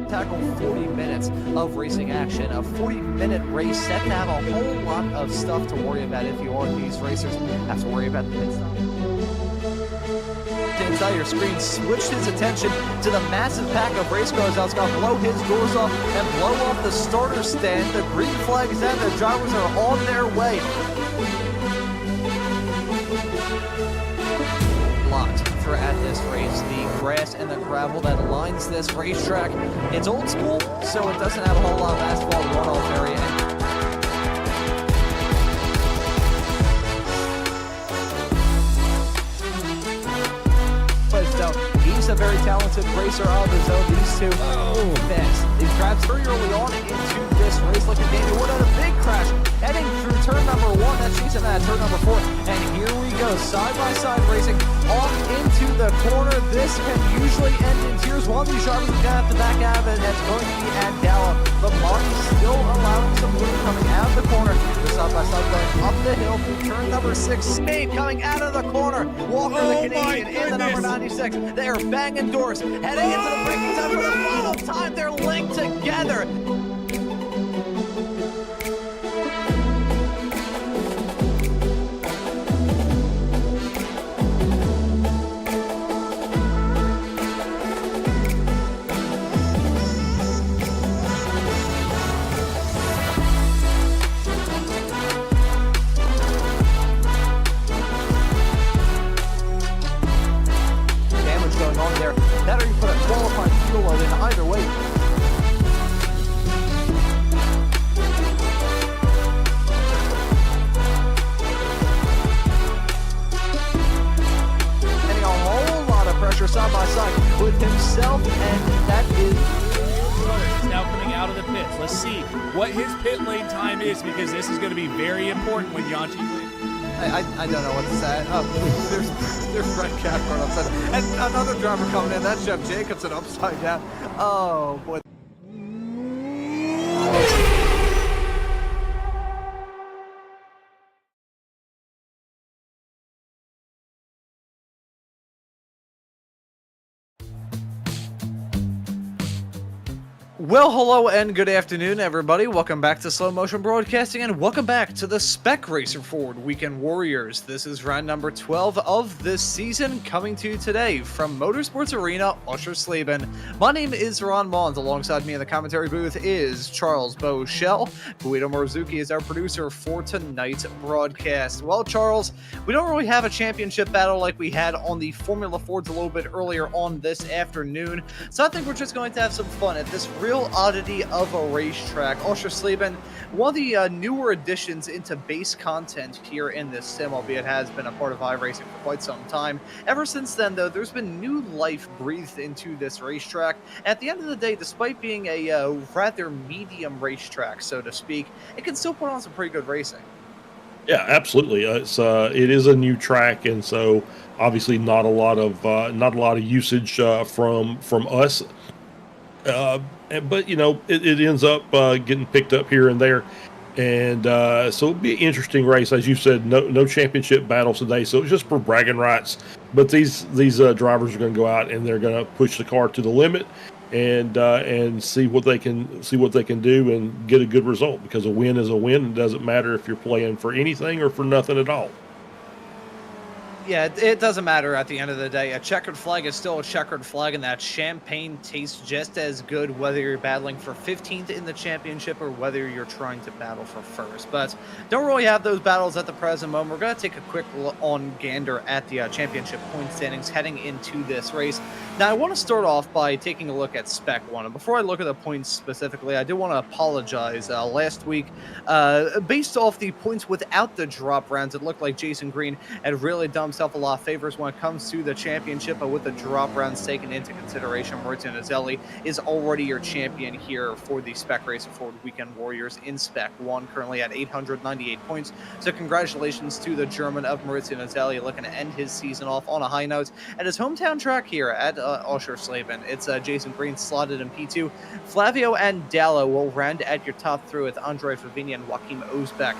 Tackle 40 minutes of racing action, a 40-minute race set to have a whole lot of stuff to worry about if you are these racers. Have to worry about the pit stop. Inside your screen, switched his attention to the massive pack of race cars that's going to blow his doors off and blow off the starter stand. The green flag is out, the drivers are on their way. Locked throughout this race, the grass and the gravel that lines this racetrack. It's old school, so it doesn't have a whole lot of asphalt runoff area. He's a very talented racer of his own. These two fast. They crashed very early on into this race. Look at Daniel Wood on a big crash heading through turn number 1. That's chasing that turn number 4. And here we go, side-by-side racing off into the corner. This can usually end in tears. One of these drivers is going to have to back out of it. That's going to be Andala. But Maunz still allowing some room coming out of the corner. The side-by-side going up the hill through turn number 6. Spade coming out of the corner. Walker, the Canadian, in the number 96. They are banging doors, heading into the braking time for the final time. They're linked together. Better you put a qualifying fuel load in either way. Getting a whole lot of pressure side by side with himself, and that is now coming out of the pits. Let's see what his pit lane time is, because this is going to be very important when Yanchi wins. I don't know what to say. There's Brett Cathcart upside down. And another driver coming in. That's Jeff Jacobson upside down. Oh, boy. Well, hello and good afternoon, everybody. Welcome back to Slow Motion Broadcasting, and welcome back to the Spec Racer Forward Weekend Warriors. This is round number 12 of this season, coming to you today from Motorsports Arena, Oschersleben. My name is Ron Maunz. Alongside me in the commentary booth is Charles Boshell. Guido Marzucchi is our producer for tonight's broadcast. Well, Charles, we don't really have a championship battle like we had on the Formula Fords a little bit earlier on this afternoon, so I think we're just going to have some fun at this real oddity of a racetrack. Oschersleben, one of the newer additions into base content here in this sim, albeit it has been a part of iRacing for quite some time. Ever since then, though, there's been new life breathed into this racetrack. At the end of the day, despite being a rather medium racetrack, so to speak, it can still put on some pretty good racing. Yeah, absolutely. It is a new track, and so obviously not a lot of usage from us. But you know, it ends up getting picked up here and there, and so it'll be an interesting race. As you said, no championship battles today, so it's just for bragging rights. But these drivers are going to go out and they're going to push the car to the limit and see what they can do and get a good result, because a win is a win. It doesn't matter if you're playing for anything or for nothing at all. Yeah, it doesn't matter at the end of the day. A checkered flag is still a checkered flag, and that champagne tastes just as good whether you're battling for 15th in the championship or whether you're trying to battle for first. But don't really have those battles at the present moment. We're going to take a quick on gander at the championship point standings heading into this race. Now, I want to start off by taking a look at Spec 1. And before I look at the points specifically, I do want to apologize. Last week, based off the points without the drop rounds, it looked like Jason Green had really done himself a lot of favors when it comes to the championship, but with the drop rounds taken into consideration, Maurizio Nazelli is already your champion here for the Spec Racer Forward Weekend Warriors in Spec 1, currently at 898 points. So congratulations to the German of Maurizio Nazelli, looking to end his season off on a high note at his hometown track here at Oschersleben. It's Jason Green slotted in P2. Flavio and Dallo will round at your top three with Andre Favini and Joachim Osbeck,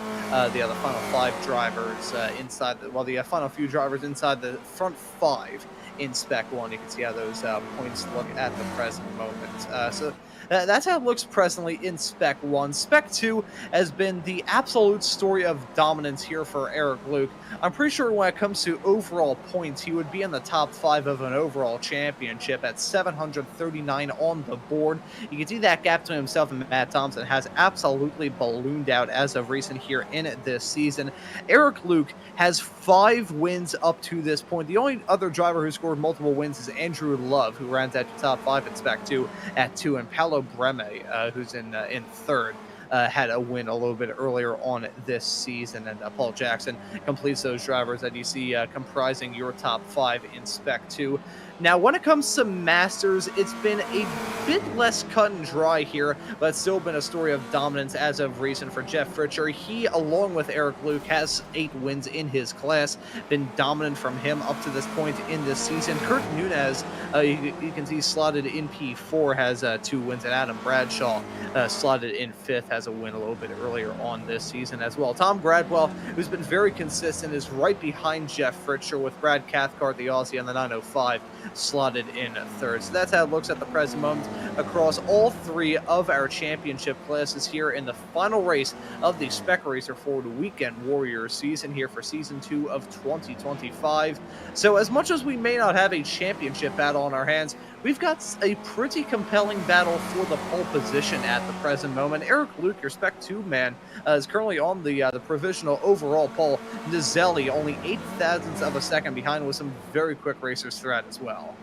the other final five drivers inside, the final few drivers drivers inside the front 5 in Spec 1. You can see how those points look at the present moment. So that's how it looks presently in Spec 1. Spec 2 has been the absolute story of dominance here for Eric Luke. I'm pretty sure when it comes to overall points, he would be in the top 5 of an overall championship at 739 on the board. You can see that gap between himself and Matt Thompson has absolutely ballooned out as of recent here in this season. Eric Luke has 5 wins up to this point. The only other driver who scored multiple wins is Andrew Love, who runs at the top 5 in Spec 2 at 2, and Paolo Breme, who's in 3rd. Had a win a little bit earlier on this season, and Paul Jackson completes those drivers that you see comprising your top 5 in Spec 2. Now, when it comes to Masters, it's been a bit less cut and dry here, but it's still been a story of dominance as of recent for Jeff Fritcher. He, along with Eric Luke, has 8 wins in his class, been dominant from him up to this point in this season. Kurt Nunez, you can see slotted in P4, has 2 wins, and Adam Bradshaw slotted in 5th, has a win a little bit earlier on this season as well. Tom Gradwell, who's been very consistent, is right behind Jeff Fritcher, with Brad Cathcart, the Aussie, on the 905, slotted in 3rd. So that's how it looks at the present moment across all 3 of our championship classes here in the final race of the Spec Racer Ford Weekend Warriors season here for Season 2 of 2025. So as much as we may not have a championship battle on our hands, we've got a pretty compelling battle for the pole position at the present moment. Eric Luke, your Spec 2 man, is currently on the provisional overall pole. Nizelli only 0.8 of a second behind, with some very quick racers throughout as well.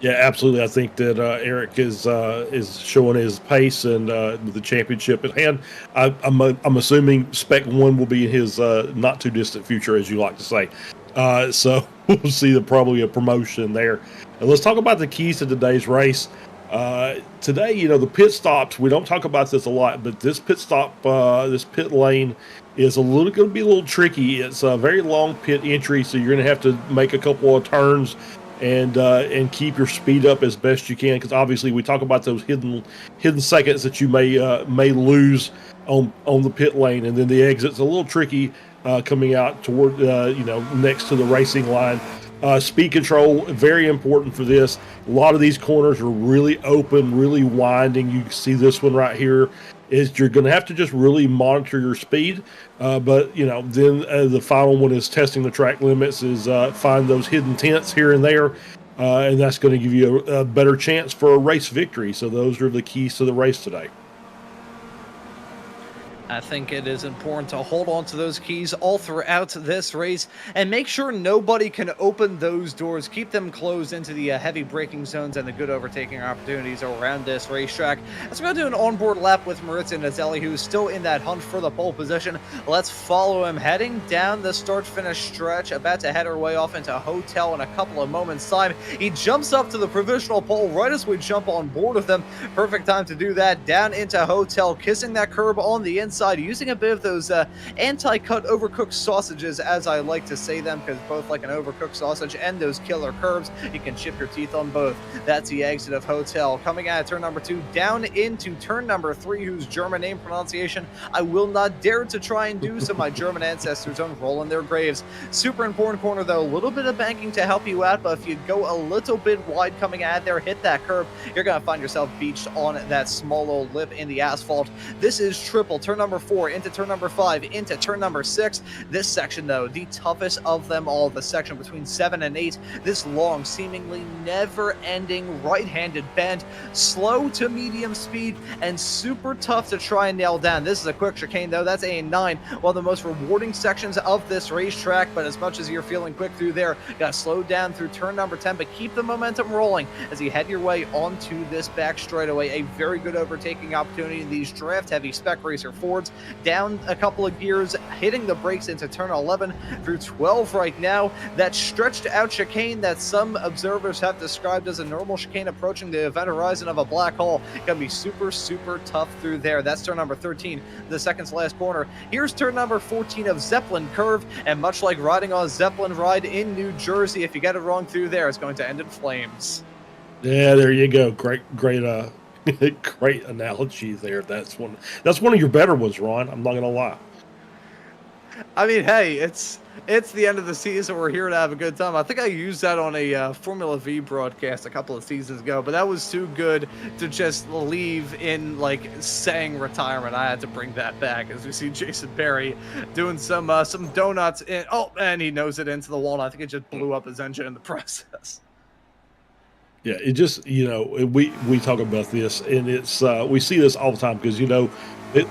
Yeah, absolutely. I think that Eric is showing his pace, and with the championship at hand, I'm assuming Spec 1 will be in his not too distant future, as you like to say. So we'll see probably a promotion there. And let's talk about the keys to today's race. Today, the pit stops, we don't talk about this a lot, but this pit stop, this pit lane is going to be a little tricky. It's a very long pit entry, so you're going to have to make a couple of turns and keep your speed up as best you can, because obviously we talk about those hidden seconds that you may lose on the pit lane, and then the exit's a little tricky coming out toward next to the racing line. Speed control, very important for this. A lot of these corners are really open, really winding. You can see this one right here. Is you're going to have to just really monitor your speed. But then the final one is testing the track limits, is find those hidden tents here and there. And that's going to give you a better chance for a race victory. So those are the keys to the race today. I think it is important to hold on to those keys all throughout this race and make sure nobody can open those doors. Keep them closed into the heavy braking zones and the good overtaking opportunities around this racetrack. As we're going to do an onboard lap with Maurizio Nizelli, who's still in that hunt for the pole position. Let's follow him heading down the start-finish stretch, about to head our way off into a hotel in a couple of moments' time. He jumps up to the provisional pole right as we jump on board with him. Perfect time to do that. Down into hotel, kissing that curb on the inside, using a bit of those anti-cut overcooked sausages, as I like to say them, because both like an overcooked sausage and those killer curbs, you can chip your teeth on both. That's the exit of hotel. Coming out of turn number 2, down into turn number 3, whose German name pronunciation I will not dare to try and do, so my German ancestors don't roll in their graves. Super important corner though, a little bit of banking to help you out, but if you go a little bit wide coming out there, hit that curb, you're going to find yourself beached on that small old lip in the asphalt. This is triple. Turn number 4 into turn number 5 into turn number 6. This section though, the toughest of them all, the section between 7 and 8. This long, seemingly never-ending right-handed bend, slow to medium speed and super tough to try and nail down. This is a quick chicane though, that's A9, one of the most rewarding sections of this racetrack, but as much as you're feeling quick through there, gotta slow down through turn number 10, but keep the momentum rolling as you head your way onto this back straightaway. A very good overtaking opportunity in these draft-heavy Spec Racer Fords. Down a couple of gears, hitting the brakes into turn 11 through 12 right now. That stretched out chicane that some observers have described as a normal chicane approaching the event horizon of a black hole can be super, super tough through there. That's turn number 13, the second to last corner. Here's turn number 14 of Zeppelin Curve, and much like riding on a Zeppelin ride in New Jersey, if you get it wrong through there, it's going to end in flames. Yeah, there you go. Great analogy there. That's one of your better ones, Ron. I'm not gonna lie. I mean, hey, it's the end of the season. We're here to have a good time. I think I used that on a Formula V broadcast a couple of seasons ago, but that was too good to just leave in like saying retirement. I had to bring that back as we see Jason Berry doing some donuts. And he knows it into the wall. And I think it just blew up his engine in the process. Yeah, it just, we talk about this, and it's we see this all the time because it,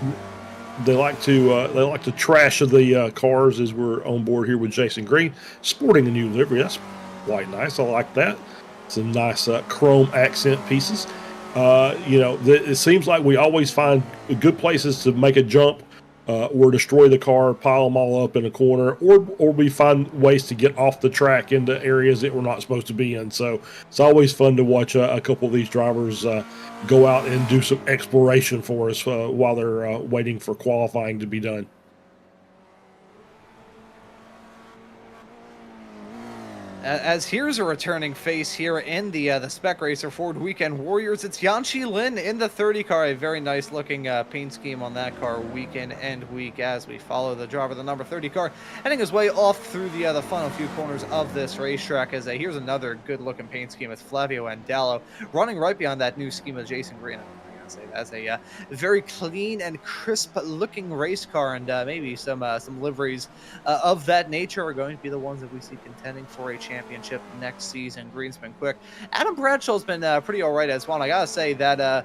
they like to trash the cars as we're on board here with Jason Green, sporting a new livery. That's quite nice. I like that. Some nice chrome accent pieces. It seems like we always find good places to make a jump or destroy the car, pile them all up in a corner, or we find ways to get off the track into areas that we're not supposed to be in. So it's always fun to watch a couple of these drivers go out and do some exploration for us while they're waiting for qualifying to be done. As here's a returning face here in the Spec Racer Ford Weekend Warriors, it's Yanqi Lin in the 30 car. A very nice looking paint scheme on that car week in and week as we follow the driver, the number 30 car, heading his way off through the final few corners of this racetrack. As here's another good looking paint scheme with Flavio Andallo running right behind that new scheme of Jason Green. Say that's a very clean and crisp looking race car, and maybe some liveries of that nature are going to be the ones that we see contending for a championship next season. Green's been quick. Adam Bradshaw's been pretty all right as well. And I gotta say that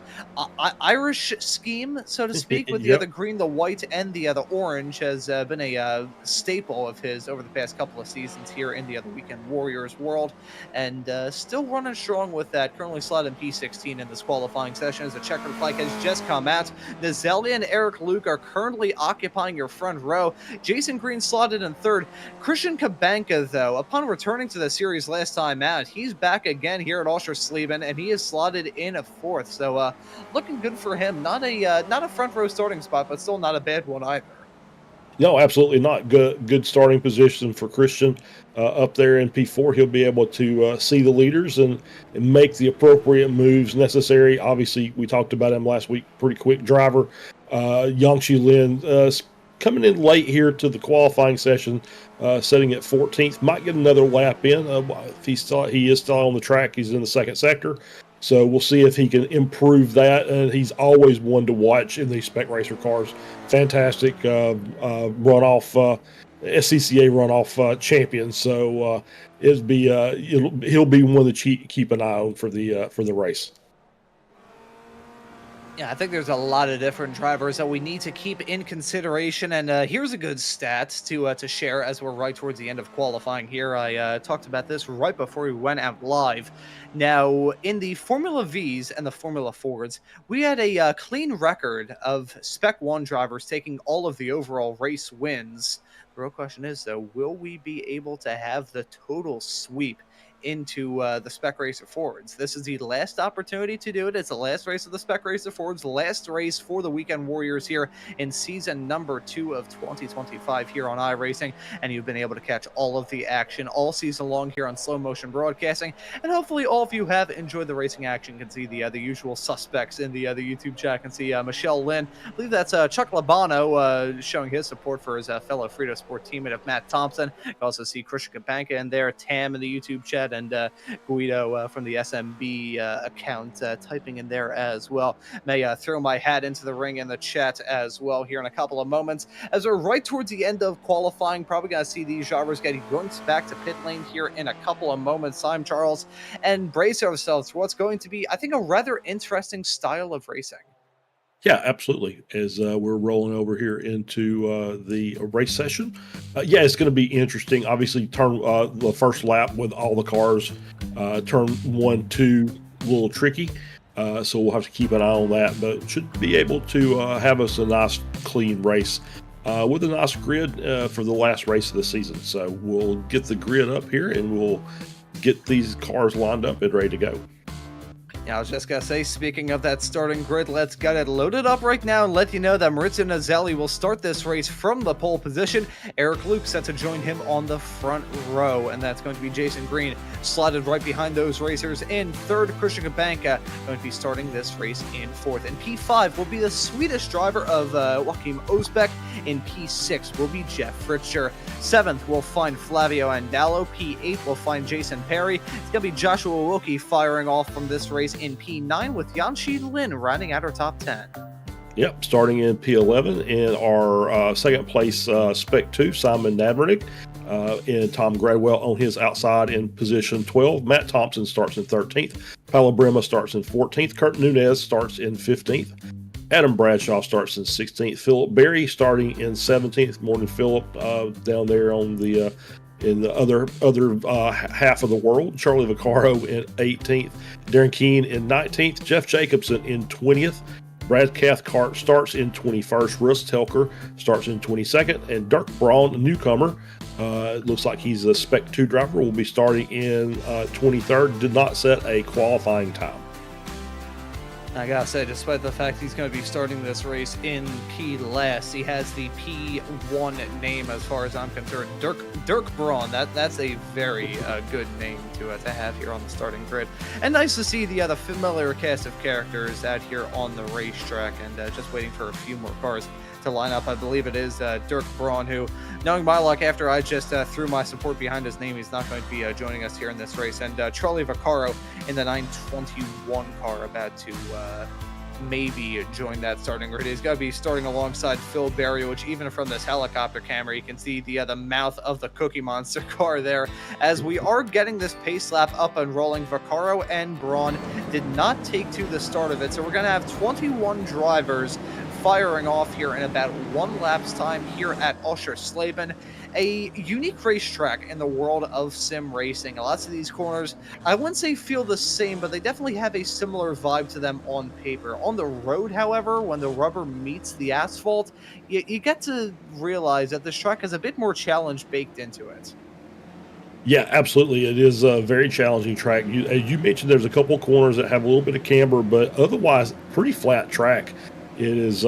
Irish scheme, so to speak, with Yep. the green, the white, and the orange has been a staple of his over the past couple of seasons here in the Weekend Warriors world, and still running strong with that. Currently slotted in P16 in this qualifying session as a checkered flag has just come out. Nazelli and Eric Luke are currently occupying your front row. Jason Green slotted in third. Christian Kabanka, though, upon returning to the series last time out, he's back again here at Oschersleben, and he is slotted in a fourth. So looking good for him. Not a front row starting spot, but still not a bad one either. No, absolutely not. Good starting position for Christian up there in P4. He'll be able to see the leaders and make the appropriate moves necessary. Obviously, we talked about him last week. Pretty quick driver. Yanqi Lin coming in late here to the qualifying session, sitting at 14th. Might get another lap in. If he is still on the track, he's in the second sector. So we'll see if he can improve that. And he's always one to watch in these Spec Racer cars. Fantastic runoff, SCCA runoff champion. So he'll be one to keep an eye on for the race. Yeah, I think there's a lot of different drivers that we need to keep in consideration, and here's a good stat to share as we're right towards the end of qualifying here. I talked about this right before we went out live. Now, in the Formula Vs and the Formula Fords, we had a clean record of Spec 1 drivers taking all of the overall race wins. The real question is, though, will we be able to have the total sweep into the Spec Racer Fords? This is the last opportunity to do it. It's the last race of the Spec Racer Fords, the last race for the Weekend Warriors here in season number 2 of 2025 here on iRacing, and you've been able to catch all of the action all season long here on Slow Motion Broadcasting, and hopefully all of you have enjoyed the racing action. You can see the usual suspects in the YouTube chat. You can see Michelle Lynn, I believe that's Chuck Labano showing his support for his fellow Frito Sport teammate of Matt Thompson. You can also see Christian Kabanka in there, Tam in the YouTube chat, and Guido from the SMB account typing in there as well. May throw my hat into the ring in the chat as well here in a couple of moments. As we're right towards the end of qualifying, probably going to see these drivers getting run back to pit lane here in a couple of moments' time, Charles, and brace ourselves for what's going to be, I think, a rather interesting style of racing. Yeah, absolutely. As we're rolling over here into the race session, it's going to be interesting. Obviously, turn the first lap with all the cars, turn 1, 2, a little tricky. So we'll have to keep an eye on that, but should be able to have us a nice, clean race with a nice grid for the last race of the season. So we'll get the grid up here and we'll get these cars lined up and ready to go. Yeah, I was just gonna say, speaking of that starting grid, let's get it loaded up right now and let you know that Maurizio Nazelli will start this race from the pole position. Eric Luke set to join him on the front row, and that's going to be Jason Green slotted right behind those racers. In third, Christian Kabanka going to be starting this race in fourth. In P5 will be the Swedish driver of Joachim Osbeck. In P6 will be Jeff Fritscher. Seventh, we'll find Flavio Andallo. P8 will find Jason Perry. It's going to be Joshua Wilkie firing off from this race in P9 with Yanxi Lin rounding out our top 10. Yep, starting in P11 in our second place Spec 2, Simon Nadmernick, and Tom Gradwell on his outside in position 12. Matt Thompson starts in 13th. Paulo Brema starts in 14th. Kurt Nunez starts in 15th. Adam Bradshaw starts in 16th. Philip Berry starting in 17th. Morning, Philip, down there on the in the other half of the world. Charlie Vaccaro in 18th. Darren Keene in 19th. Jeff Jacobson in 20th. Brad Cathcart starts in 21st. Russ Telker starts in 22nd. And Dirk Braun, a newcomer, it looks like he's a Spec 2 driver, will be starting in 23rd. Did not set a qualifying time. I gotta say, despite the fact he's going to be starting this race in P last, he has the P1 name as far as I'm concerned. Dirk Braun. That's a very good name to have here on the starting grid. And nice to see the familiar cast of characters out here on the racetrack, and just waiting for a few more cars to line up. I believe it is Dirk Braun, who, knowing my luck, after I just threw my support behind his name, he's not going to be joining us here in this race. And Charlie Vaccaro in the 921 car, about to maybe join that starting grid. He's got to be starting alongside Phil Berry, which even from this helicopter camera, you can see the mouth of the Cookie Monster car there. As we are getting this pace lap up and rolling, Vaccaro and Braun did not take to the start of it, so we're going to have 21 drivers firing off here in about one lap's time here at Oschersleben, a unique racetrack in the world of sim racing. Lots of these corners, I wouldn't say feel the same, but they definitely have a similar vibe to them on paper. On the road, however, when the rubber meets the asphalt, you get to realize that this track has a bit more challenge baked into it. Yeah, absolutely. It is a very challenging track. As you mentioned, there's a couple of corners that have a little bit of camber, but otherwise, pretty flat track. It is,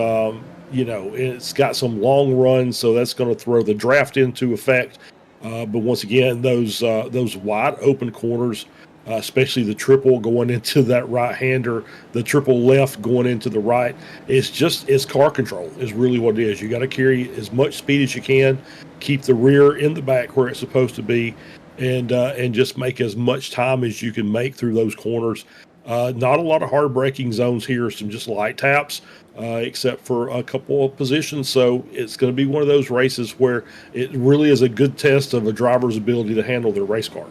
it's got some long runs, so that's going to throw the draft into effect. But once again, those wide open corners, especially the triple going into that right-hander, the triple left going into the right, it's car control is really what it is. You got to carry as much speed as you can, keep the rear in the back where it's supposed to be, and just make as much time as you can make through those corners. Not a lot of hard braking zones here, some just light taps, except for a couple of positions. So it's going to be one of those races where it really is a good test of a driver's ability to handle their race car.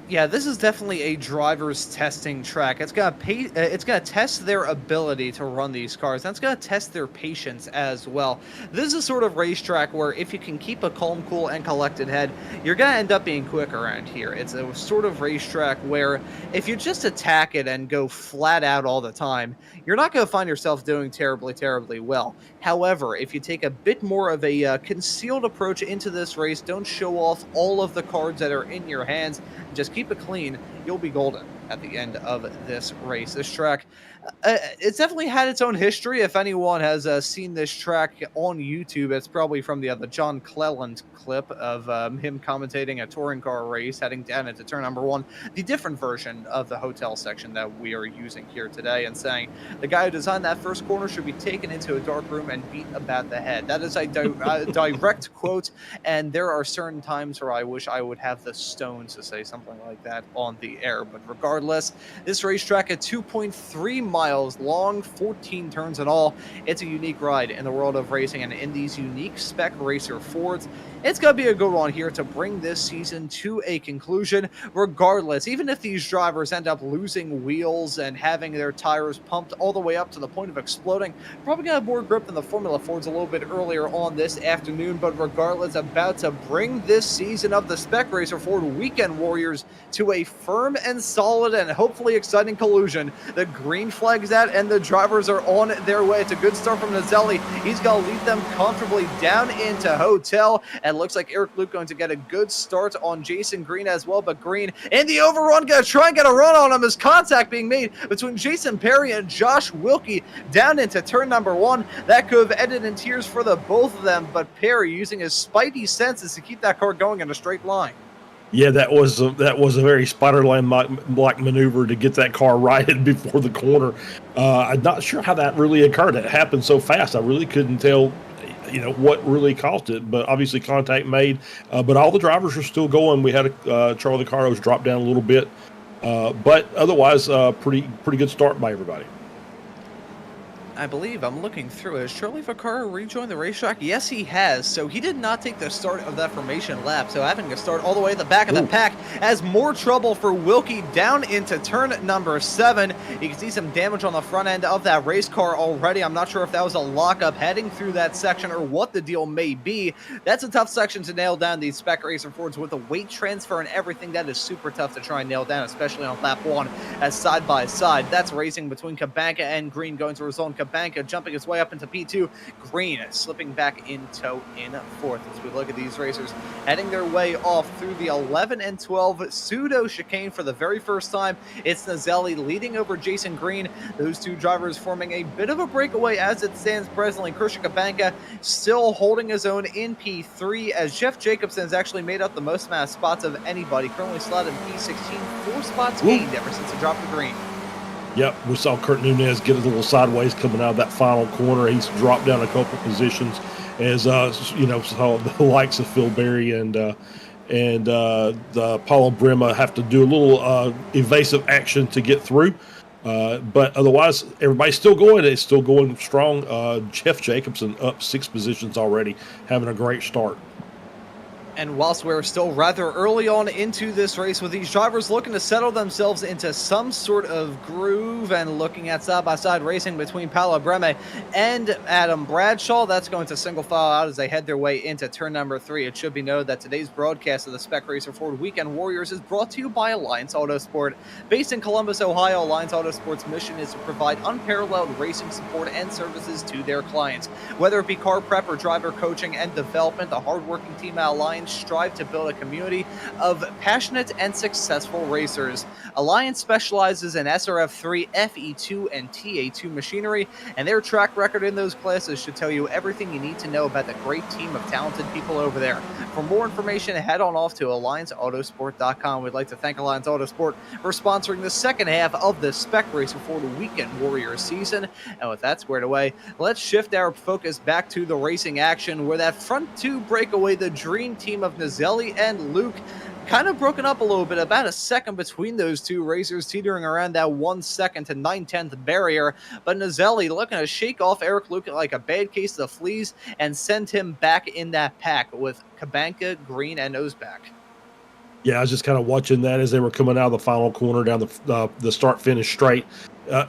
Yeah, this is definitely a driver's testing track. It's gonna test their ability to run these cars. And it's gonna test their patience as well. This is a sort of racetrack where if you can keep a calm, cool, and collected head, you're gonna end up being quick around here. It's a sort of racetrack where if you just attack it and go flat out all the time, you're not gonna find yourself doing terribly, terribly well. However, if you take a bit more of a concealed approach into this race, don't show off all of the cards that are in your hands, just keep it clean, you'll be golden at the end of this race. This track, it's definitely had its own history. If anyone has seen this track on YouTube, it's probably from the John Cleland clip of him commentating a touring car race heading down into turn number 1, the different version of the hotel section that we are using here today, and saying the guy who designed that first corner should be taken into a dark room and beat about the head. That is a direct quote, and there are certain times where I wish I would have the stones to say something like that on the air. But regardless, this racetrack at 2.3 miles long, 14 turns in all. It's a unique ride in the world of racing, and in these unique Spec Racer Fords, it's going to be a good one here to bring this season to a conclusion. Regardless, even if these drivers end up losing wheels and having their tires pumped all the way up to the point of exploding, probably going to have more grip than the Formula Fords a little bit earlier on this afternoon. But regardless, about to bring this season of the Spec Racer Ford Weekend Warriors to a firm and solid and hopefully exciting collusion. The green flag's out and the drivers are on their way. It's a good start from Nazelli. He's going to lead them comfortably down into hotel. And Looks like Eric Luke going to get a good start on Jason Green as well, but Green in the overrun, going to try and get a run on him as contact being made between Jason Perry and Josh Wilkie down into turn number 1. That could have ended in tears for the both of them, but Perry using his spidey senses to keep that car going in a straight line. Yeah, that was a very Spider-Man-like maneuver to get that car righted before the corner. I'm not sure how that really occurred. It happened so fast. I really couldn't tell, what really caused it. But obviously, contact made. But all the drivers are still going. We had Charlie Carlos drop down a little bit, but otherwise, pretty good start by everybody. I believe I'm looking through. Has Charlie Vaccaro rejoined the racetrack? Yes, he has. So he did not take the start of that formation lap. So having to start all the way at the back of the pack as more trouble for Wilkie down into turn number 7. You can see some damage on the front end of that race car already. I'm not sure if that was a lockup heading through that section or what the deal may be. That's a tough section to nail down. These Spec Racer Fords with the weight transfer and everything, that is super tough to try and nail down, especially on lap 1 as side by side. That's racing between Cabanca and Green, going to result in Banca jumping his way up into P2. Green slipping back in tow in 4th as we look at these racers heading their way off through the 11 and 12 pseudo chicane for the very first time. It's Nazelli leading over Jason Green. Those two drivers forming a bit of a breakaway as it stands presently. Christian Cabanca still holding his own in P3 as Jeff Jacobson has actually made up the most amount of spots of anybody, currently slotted in P16, 4 spots gained ever since the drop to Green. Yep, we saw Kurt Nunez get a little sideways coming out of that final corner. He's dropped down a couple positions as saw the likes of Phil Berry and the Paulo Brema have to do a little evasive action to get through. But otherwise, everybody's still going. It's still going strong. Jeff Jacobson up 6 positions already, having a great start. And whilst we're still rather early on into this race, with these drivers looking to settle themselves into some sort of groove and looking at side-by-side racing between Paolo Breme and Adam Bradshaw, that's going to single file out as they head their way into turn number 3. It should be noted that today's broadcast of the Spec Racer Ford Weekend Warriors is brought to you by Alliance Autosport. Based in Columbus, Ohio, Alliance Autosport's mission is to provide unparalleled racing support and services to their clients. Whether it be car prep or driver coaching and development, the hardworking team at Alliance strive to build a community of passionate and successful racers. Alliance specializes in SRF 3, FE2, and TA2 machinery, and their track record in those classes should tell you everything you need to know about the great team of talented people over there. For more information, head on off to AllianceAutosport.com. We'd like to thank Alliance Autosport for sponsoring the second half of the Spec Racer Ford Weekend Warriors season. And with that squared away, let's shift our focus back to the racing action, where that front 2 breakaway, the dream team of Nazelli and Luke, kind of broken up a little bit, about a second between those two racers, teetering around that 1 second to 9/10 barrier. But Nazelli looking to shake off Eric Luke like a bad case of the fleas and send him back in that pack with Cabanca, Green, and Ozbach. Yeah, I was just kind of watching that as they were coming out of the final corner down the start-finish straight.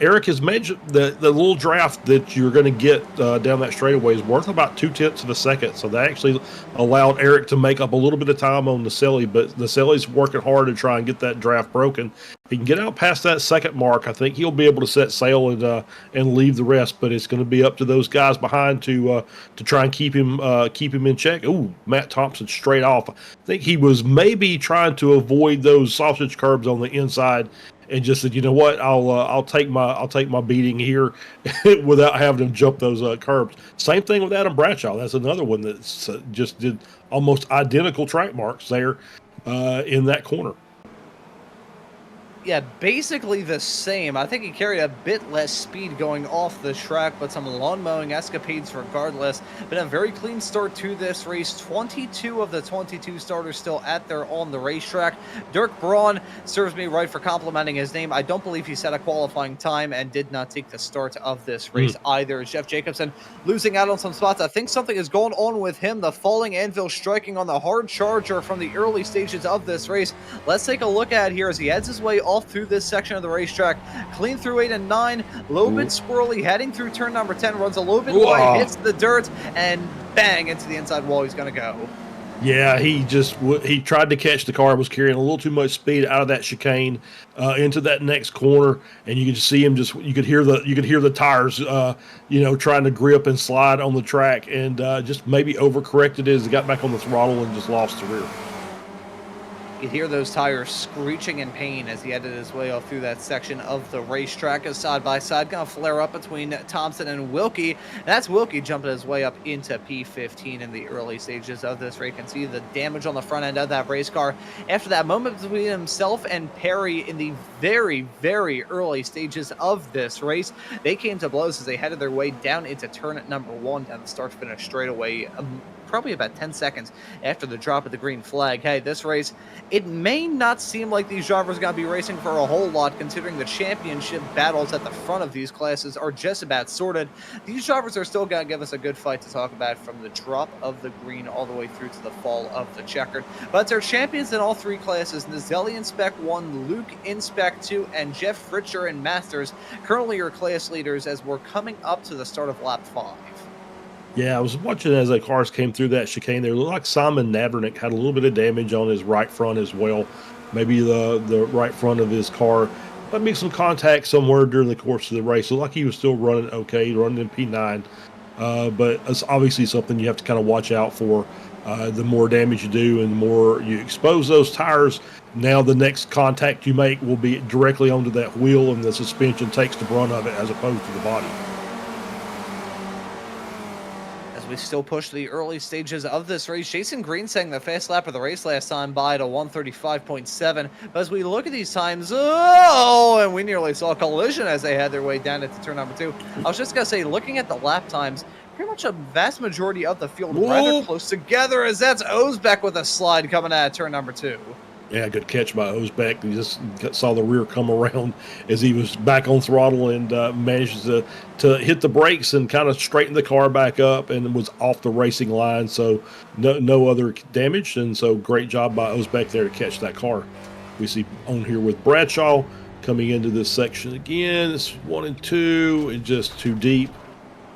Eric has mentioned the little draft that you're going to get down that straightaway is worth about 0.2 of a second. So that actually allowed Eric to make up a little bit of time on Naselli, but Naselli's working hard to try and get that draft broken. If he can get out past that second mark, I think he'll be able to set sail and leave the rest. But it's going to be up to those guys behind to try and keep him in check. Ooh, Matt Thompson straight off. I think he was maybe trying to avoid those sausage curbs on the inside, and just said, you know what, I'll take my beating here without having to jump those curbs. Same thing with Adam Bradshaw. That's another one that's just did almost identical track marks there in that corner. Yeah, basically the same. I think he carried a bit less speed going off the track, but some lawn mowing escapades regardless. Been a very clean start to this race. 22 of the 22 starters still on the racetrack. Dirk Braun serves me right for complimenting his name. I don't believe he set a qualifying time and did not take the start of this race either. Jeff Jacobson losing out on some spots. I think something is going on with him. The falling anvil striking on the hard charger from the early stages of this race. Let's take a look at it here as he heads his way off through this section of the racetrack. Clean through 8 and 9, a little bit squirrely, heading through turn number 10, runs a little bit wide, hits the dirt, and bang, into the inside wall he's going to go. Yeah, he tried to catch the car, was carrying a little too much speed out of that chicane into that next corner, and you could just see him you could hear the tires trying to grip and slide on the track, and just maybe overcorrected as he got back on the throttle and just lost the rear. You hear those tires screeching in pain as he headed his way off through that section of the racetrack. As side by side gonna flare up between Thompson and Wilkie. That's Wilkie jumping his way up into P15 in the early stages of this race. You can see the damage on the front end of that race car. After that moment between himself and Perry in the very, very early stages of this race, they came to blows as they headed their way down into turn number 1 down the start-finish straightaway. Probably about 10 seconds after the drop of the green flag. Hey, this race, it may not seem like these drivers are going to be racing for a whole lot, considering the championship battles at the front of these classes are just about sorted. These drivers are still going to give us a good fight to talk about from the drop of the green all the way through to the fall of the checkered. But they're champions in all 3 classes. Nazelli in Spec 1, Luke in Spec 2, and Jeff Fritcher in Masters, currently your class leaders as we're coming up to the start of lap 5. Yeah, I was watching as the cars came through that chicane. They looked like Simon Nabernick had a little bit of damage on his right front as well. Maybe the right front of his car. But make some contact somewhere during the course of the race. It looked like he was still running okay, running in P9. But it's obviously something you have to kind of watch out for. The more damage you do and the more you expose those tires, now the next contact you make will be directly onto that wheel, and the suspension takes the brunt of it as opposed to the body. We still push the early stages of this race. Jason Green saying the fast lap of the race last time by at a 1:35.7. But as we look at these times, and we nearly saw a collision as they had their way down into turn number 2. I was just going to say, looking at the lap times, pretty much a vast majority of the field rather close together as that's Osbeck with a slide coming out of turn number 2. Yeah, good catch by Osbeck. He just saw the rear come around as he was back on throttle and managed to hit the brakes and kind of straighten the car back up and was off the racing line. So no other damage. And so great job by Osbeck there to catch that car. We see on here with Bradshaw coming into this section again. It's 1 and 2 and just too deep.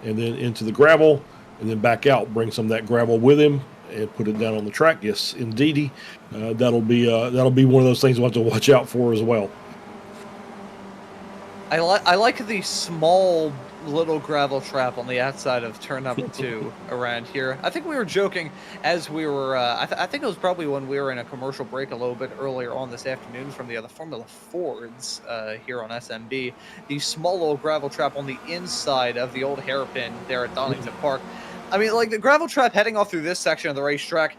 And then into the gravel and then back out. Bring some of that gravel with him and put it down on the track. Yes, indeedy. That'll be one of those things we'll have to watch out for as well. I like the small little gravel trap on the outside of turn number 2 around here. I think we were joking as we were, I think it was probably when we were in a commercial break a little bit earlier on this afternoon from the other Formula Fords here on SMB. The small little gravel trap on the inside of the old hairpin there at Donington Park. I mean, like the gravel trap heading off through this section of the racetrack,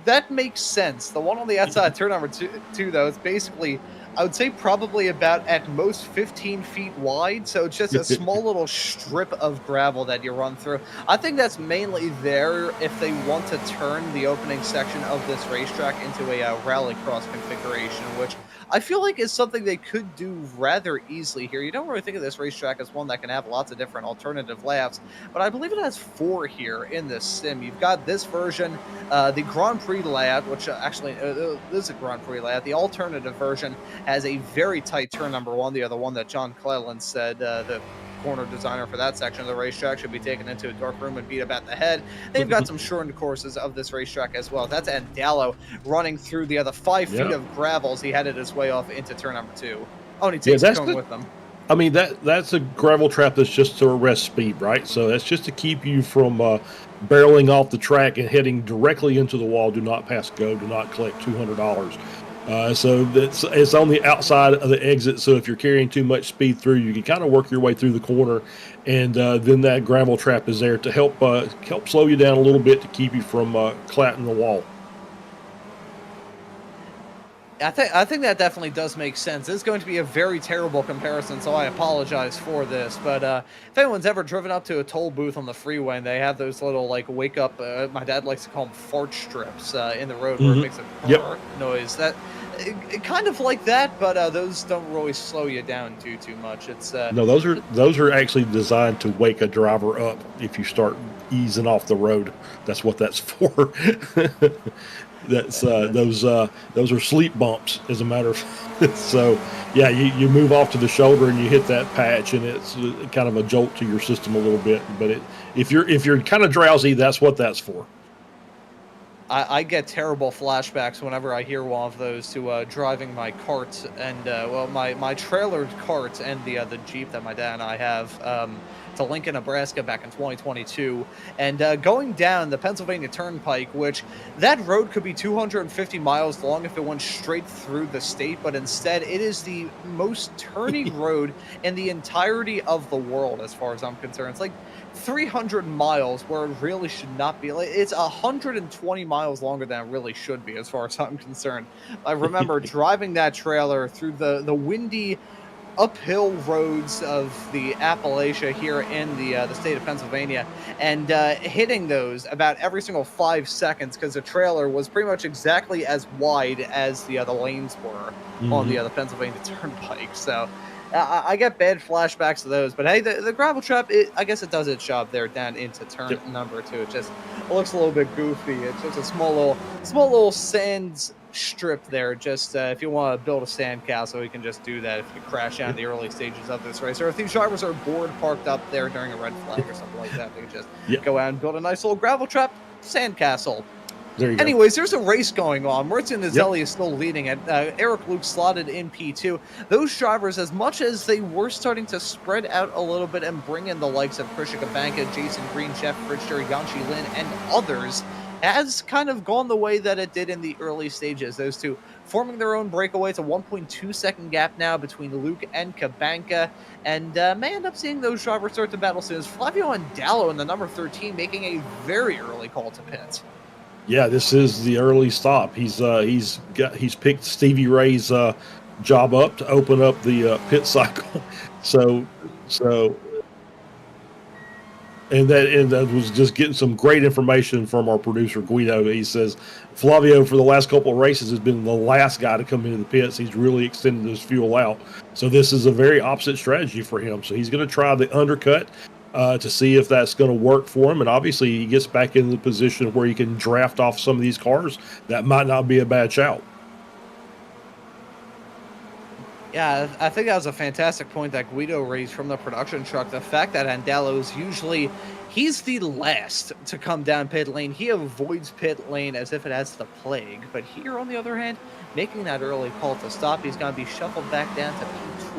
that makes sense. The one on the outside turn number two, though, it's basically, I would say probably about at most 15 feet wide. So it's just a small little strip of gravel that you run through. I think that's mainly there if they want to turn the opening section of this racetrack into a rallycross configuration, which I feel like is something they could do rather easily here. You don't really think of this racetrack as one that can have lots of different alternative layouts, but I believe it has 4 here in this sim. You've got this version, the Grand Prix layout, which actually this is a Grand Prix layout. The alternative version has a very tight turn number 1, the other one that John Cleland said the corner designer for that section of the racetrack should be taken into a dark room and beat up at the head. They've got some shortened courses of this racetrack as well. That's Andallo running through the other 5 feet of gravel as he headed his way off into turn number 2. Oh, and he takes the cone with them. I mean, that's a gravel trap that's just to arrest speed, right? So that's just to keep you from barreling off the track and heading directly into the wall. Do not pass go. Do not collect $200. So it's on the outside of the exit. So if you're carrying too much speed through, you can kind of work your way through the corner, and then that gravel trap is there to help slow you down a little bit to keep you from clatting the wall. I think that definitely does make sense. It's going to be a very terrible comparison, so I apologize for this. But if anyone's ever driven up to a toll booth on the freeway and they have those little like wake up, my dad likes to call them fart strips in the road where it makes a noise. That kind of like that, but those don't really slow you down too much. It's no, those are actually designed to wake a driver up if you start easing off the road. That's what that's for. That's those are sleep bumps, as a matter of fact. So yeah, you move off to the shoulder and you hit that patch, and it's kind of a jolt to your system a little bit. But if you're kind of drowsy, that's what that's for. I get terrible flashbacks whenever I hear one of those to driving my cart and well, my trailered cart and the Jeep that my dad and I have to Lincoln, Nebraska back in 2022, and going down the Pennsylvania Turnpike, which that road could be 250 miles long if it went straight through the state, but instead it is the most turny road in the entirety of the world, as far as I'm concerned. It's like 300 miles where it really should not be. Like, it's 120 miles longer than it really should be, as far as I'm concerned. I remember driving that trailer through the windy uphill roads of the Appalachia here in the state of Pennsylvania, and hitting those about every single 5 seconds because the trailer was pretty much exactly as wide as the lanes were on the Pennsylvania Turnpike. So I get bad flashbacks to those, but hey, the gravel trap, I guess it does its job there down into turn number 2. It looks a little bit goofy. It's just a small little sand strip there. Just if you want to build a sand castle, you can just do that if you crash down the early stages of this race. Or if these drivers are bored parked up there during a red flag or something like that, they can just go out and build a nice little gravel trap sand castle. There you go. Anyways, there's a race going on. Merton Nazelli is still leading it. Eric Luke slotted in P2. Those drivers, as much as they were starting to spread out a little bit and bring in the likes of Krisha Kabanka, Jason Green, Jeff Richter, Yanchi Lin, and others, has kind of gone the way that it did in the early stages. Those two forming their own breakaway. It's a 1.2 second gap now between Luke and Kabanka, and may end up seeing those drivers start to battle soon. It's Flavio Andallo in the number 13 making a very early call to pit. Yeah, this is the early stop. He's picked Stevie Ray's job up to open up the pit cycle. So and that was just getting some great information from our producer Guido. He says Flavio for the last couple of races has been the last guy to come into the pits. He's really extended his fuel out. So this is a very opposite strategy for him. So he's going to try the undercut to see if that's going to work for him. And obviously he gets back into the position where he can draft off some of these cars. That might not be a bad shout. Yeah, I think that was a fantastic point that Guido raised from the production truck. The fact that Andallo's usually, he's the last to come down pit lane. He avoids pit lane as if it has the plague. But here, on the other hand, making that early call to stop, he's going to be shuffled back down to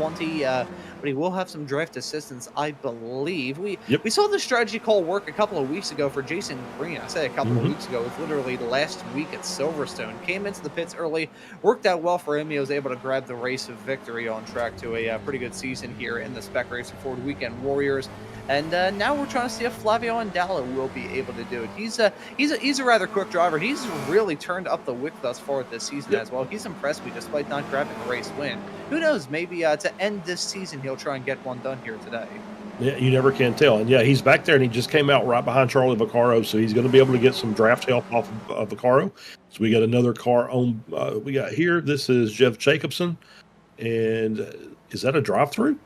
P20. But he will have some draft assistance, I believe. We saw the strategy call work a couple of weeks ago for Jason Green. I said a couple of weeks ago. It was literally last week at Silverstone. Came into the pits early, worked out well for him. He was able to grab the race of victory on track to a pretty good season here in the Spec Racer Ford Weekend Warriors. And now we're trying to see if Flavio Andallo will be able to do it. He's a rather quick driver. He's really turned up the wick thus far this season as well. He's impressed me despite not grabbing a race win. Who knows? Maybe to end this season, he'll try and get one done here today. Yeah, you never can tell. And yeah, he's back there, and he just came out right behind Charlie Vaccaro, so he's going to be able to get some draft help off of Vaccaro. So we got another car on. We got here. This is Jeff Jacobson, and is that a drive-through?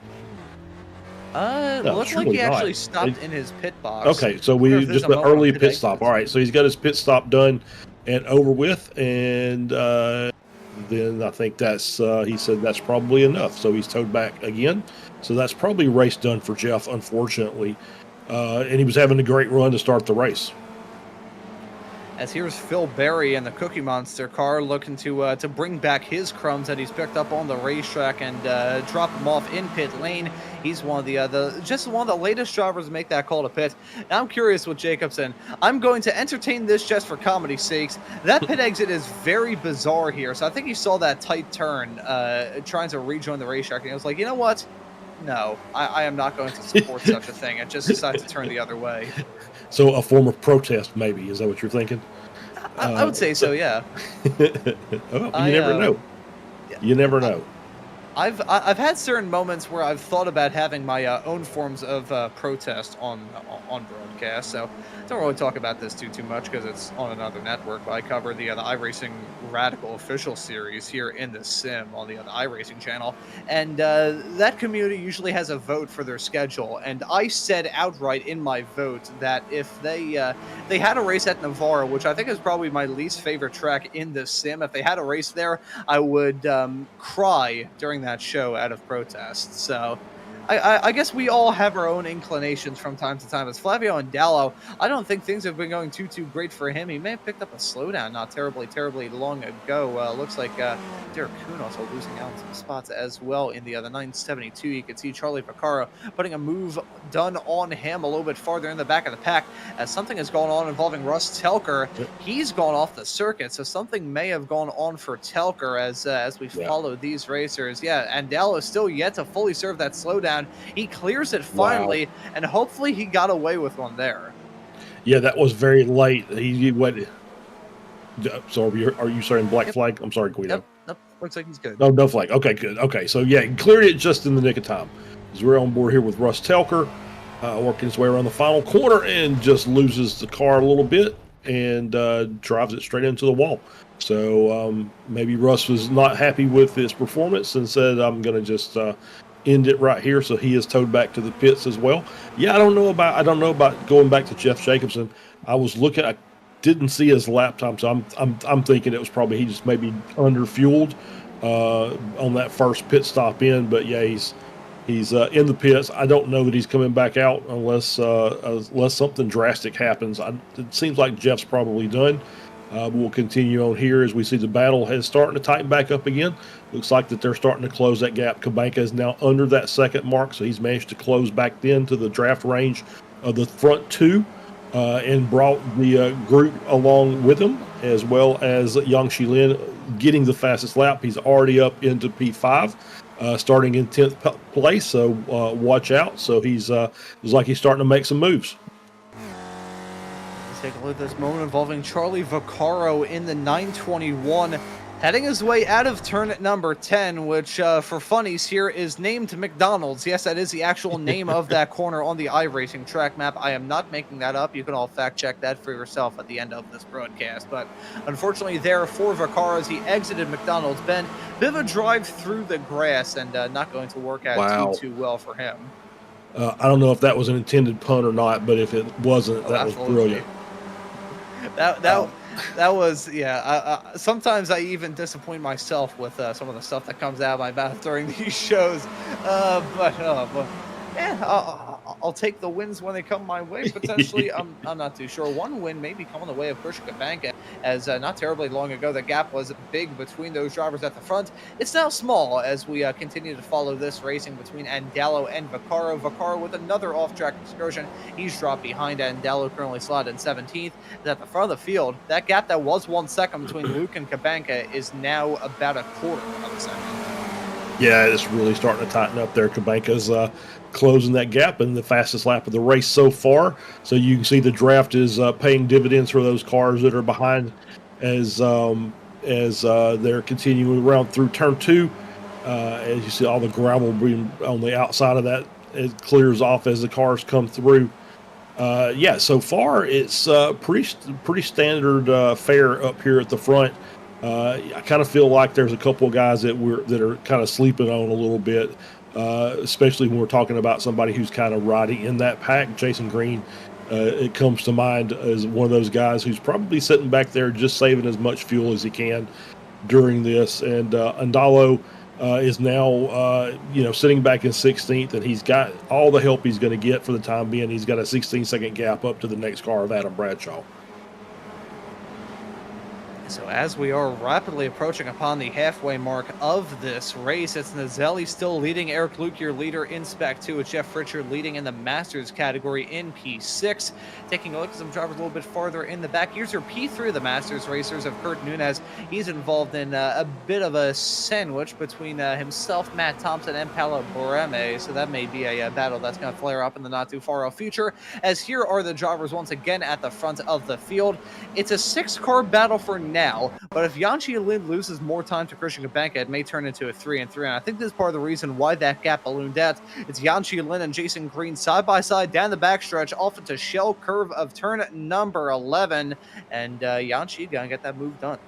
No, looks like he actually stopped in his pit box. Okay, so we just an early pit stop. All right, so he's got his pit stop done and over with, and then I think that's he said that's probably enough. So he's towed back again. So that's probably race done for Jeff, unfortunately. And he was having a great run to start the race. As here's Phil Berry in the Cookie Monster car looking to bring back his crumbs that he's picked up on the racetrack and drop them off in pit lane. He's one of the latest drivers to make that call to pit. Now I'm curious with Jacobson. I'm going to entertain this just for comedy's sakes. That pit exit is very bizarre here. So I think he saw that tight turn trying to rejoin the racetrack, and he was like, you know what? No, I am not going to support such a thing. And just decided to turn the other way. So a form of protest, maybe. Is that what you're thinking? I would say so, yeah. Well, you never know. You never know. I've had certain moments where I've thought about having my own forms of protest on broadcast. So I don't really talk about this too much because it's on another network. But I cover the iRacing Radical official series here in the sim on the iRacing channel, and that community usually has a vote for their schedule. And I said outright in my vote that if they had a race at Navarra, which I think is probably my least favorite track in the sim, if they had a race there, I would cry during that show out of protest. So I guess we all have our own inclinations from time to time. As Flavio Andallo, I don't think things have been going too great for him. He may have picked up a slowdown not terribly long ago. Looks like Derek Kuhn also losing out some spots as well in the 972. You can see Charlie Vaccaro putting a move done on him a little bit farther in the back of the pack, as something has gone on involving Russ Telker. He's gone off the circuit, so something may have gone on for Telker as we follow these racers. Yeah, Andallo is still yet to fully serve that slowdown. He clears it finally, and hopefully he got away with one there. Yeah, that was very late. He went. So are you saying black flag? I'm sorry, Guido. Nope. Looks like he's good. No flag. Okay, good. Okay, so yeah, he cleared it just in the nick of time. As we're on board here with Russ Telker, working his way around the final corner and just loses the car a little bit and drives it straight into the wall. So maybe Russ was not happy with his performance and said, "I'm going to just end it right here." So he is towed back to the pits as well. Yeah, I don't know about going back to Jeff Jacobson. I was looking. I didn't see his lap time, so I'm thinking it was probably he just maybe under fueled on that first pit stop in. But yeah, he's in the pits. I don't know that he's coming back out unless something drastic happens. It seems like Jeff's probably done. We'll continue on here as we see the battle is starting to tighten back up again. Looks like that they're starting to close that gap. Cabanca is now under that second mark, so he's managed to close back into the draft range of the front two and brought the group along with him, as well as Yang Shilin getting the fastest lap. He's already up into P5. Starting in 10th place, so watch out. So he's like he's starting to make some moves. Let's take a look at this moment involving Charlie Vaccaro in the 921, heading his way out of turn number 10, which for funnies here is named McDonald's. Yes, that is the actual name of that corner on the iRacing track map. I am not making that up. You can all fact check that for yourself at the end of this broadcast. But unfortunately there for Vaccaro as he exited McDonald's Bend, bit of a drive through the grass and not going to work out too well for him. I don't know if that was an intended pun or not, but if it wasn't, that was brilliant. That was, yeah. Sometimes I even disappoint myself with some of the stuff that comes out of my mouth during these shows. But I'll take the wins when they come my way. Potentially, I'm not too sure. One win may be coming the way of Christian Cabanca, as not terribly long ago the gap was big between those drivers at the front. It's now small as we continue to follow this racing between Andallo and Vaccaro. Vaccaro with another off-track excursion. He's dropped behind Andallo, currently slotted in 17th. At the front of the field, that gap that was 1 second between Luke and Cabanca is now about a quarter of a second. Yeah, it's really starting to tighten up there. Cabanca's closing that gap in the fastest lap of the race so far. So you can see the draft is paying dividends for those cars that are behind as they're continuing around through turn 2. As you see all the gravel being on the outside of that, it clears off as the cars come through. Yeah, so far it's pretty standard fare up here at the front. I kind of feel like there's a couple of guys that are kind of sleeping on a little bit, especially when we're talking about somebody who's kind of riding in that pack. Jason Green, it comes to mind as one of those guys who's probably sitting back there just saving as much fuel as he can during this. And Andallo is now sitting back in 16th, and he's got all the help he's going to get for the time being. He's got a 16-second gap up to the next car of Adam Bradshaw. So as we are rapidly approaching upon the halfway mark of this race, it's Nazelli still leading, Eric Luke, your leader in Spec 2, with Jeff Richard leading in the Masters category in P6. Taking a look at some drivers a little bit farther in the back, here's your P3 of the Masters racers of Kurt Nunez. He's involved in a bit of a sandwich between himself, Matt Thompson, and Paolo Boreme, so that may be a battle that's going to flare up in the not too far off future. As here are the drivers once again at the front of the field. It's a 6-car battle for now. But if Yanchi Lin loses more time to Christian Cabanca, it may turn into a 3-3. And I think this is part of the reason why that gap ballooned out. It's Yanchi Lin and Jason Green side by side down the backstretch off into shell curve of turn number 11. And Yanchi gonna get that move done.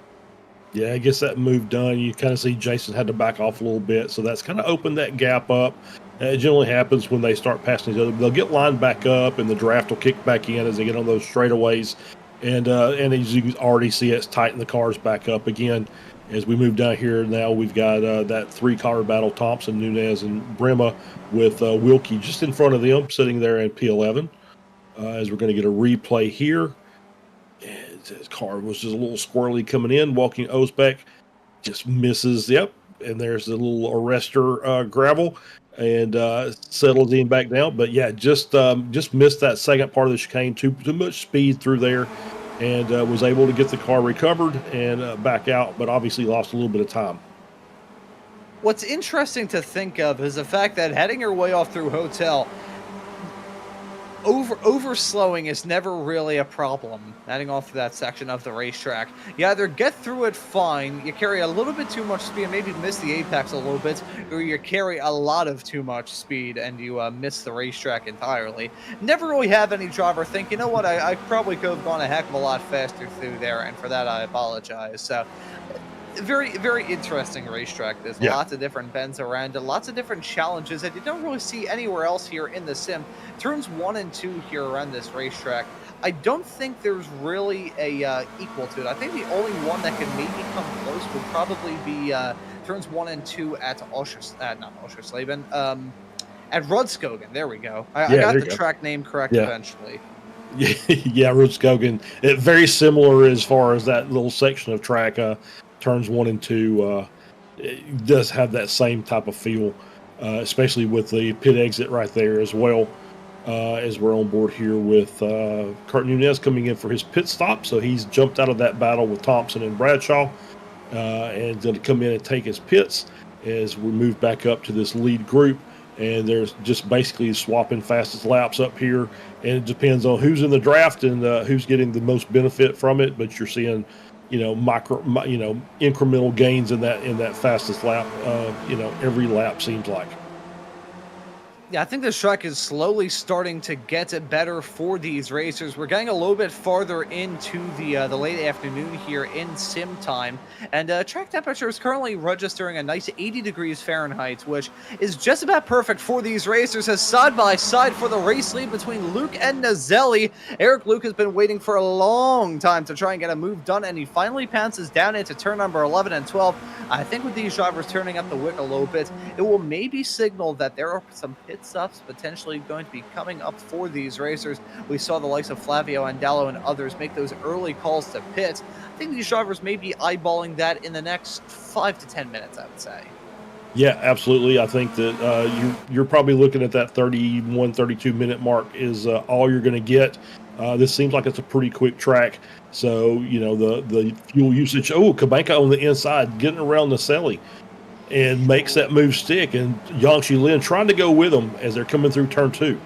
Yeah, I guess that move done. You kind of see Jason had to back off a little bit. So that's kind of opened that gap up. It generally happens when they start passing each other. They'll get lined back up and the draft will kick back in as they get on those straightaways. And as you can already see, it's tightened the cars back up again. As we move down here now, we've got that three-car battle, Thompson, Nunez, and Brema, with Wilkie just in front of them, sitting there in P11. As we're going to get a replay here. And his car was just a little squirrely coming in, walking Spec, just misses. Yep, and there's the little arrestor gravel, and settles him back down. But yeah, just missed that second part of the chicane. Too much speed through there, and was able to get the car recovered and back out, but obviously lost a little bit of time. What's interesting to think of is the fact that heading your way off through Hotel, overslowing is never really a problem heading off to that section of the racetrack. You either get through it fine, you carry a little bit too much speed, maybe miss the apex a little bit, or you carry a lot of too much speed and you miss the racetrack entirely. Never really have any driver think, you know what, I probably could have gone a heck of a lot faster through there, and for that I apologize. So very, very interesting racetrack. There's lots of different bends around it, lots of different challenges that you don't really see anywhere else here in the sim. Turns 1 and 2 here around this racetrack, I don't think there's really a equal to it. I think the only one that could maybe come close would probably be turns 1 and 2 at Oschersleben, at Rudskogen. There we go. I got the track name correct eventually. Yeah, Rudskogen. Very similar as far as that little section of track. Turns 1 and 2 it does have that same type of feel, especially with the pit exit right there as well. As we're on board here with Kurt Nunez coming in for his pit stop, so he's jumped out of that battle with Thompson and Bradshaw, and going to come in and take his pits as we move back up to this lead group. And there's just basically swapping fastest laps up here, and it depends on who's in the draft and who's getting the most benefit from it. But you're seeing, incremental gains in that fastest lap. Every lap seems like. Yeah, I think this track is slowly starting to get better for these racers. We're getting a little bit farther into the late afternoon here in sim time, and track temperature is currently registering a nice 80 degrees Fahrenheit, which is just about perfect for these racers. As side by side for the race lead between Luke and Nazelli. Eric Luke has been waiting for a long time to try and get a move done, and he finally pounces down into turn number 11 and 12. I think with these drivers turning up the wick a little bit, it will maybe signal that there are some pit stops potentially going to be coming up for these racers. We saw the likes of Flavio Andallo and others make those early calls to pit. I think these drivers may be eyeballing that in the next 5 to 10 minutes, I would say. Yeah, absolutely. I think that you're probably looking at that 31, 32-minute mark is all you're going to get. This seems like it's a pretty quick track. So, the fuel usage. Oh, Kabanka on the inside, getting around Naselli, and makes that move stick. And Yangshi Lin trying to go with them as they're coming through turn 2.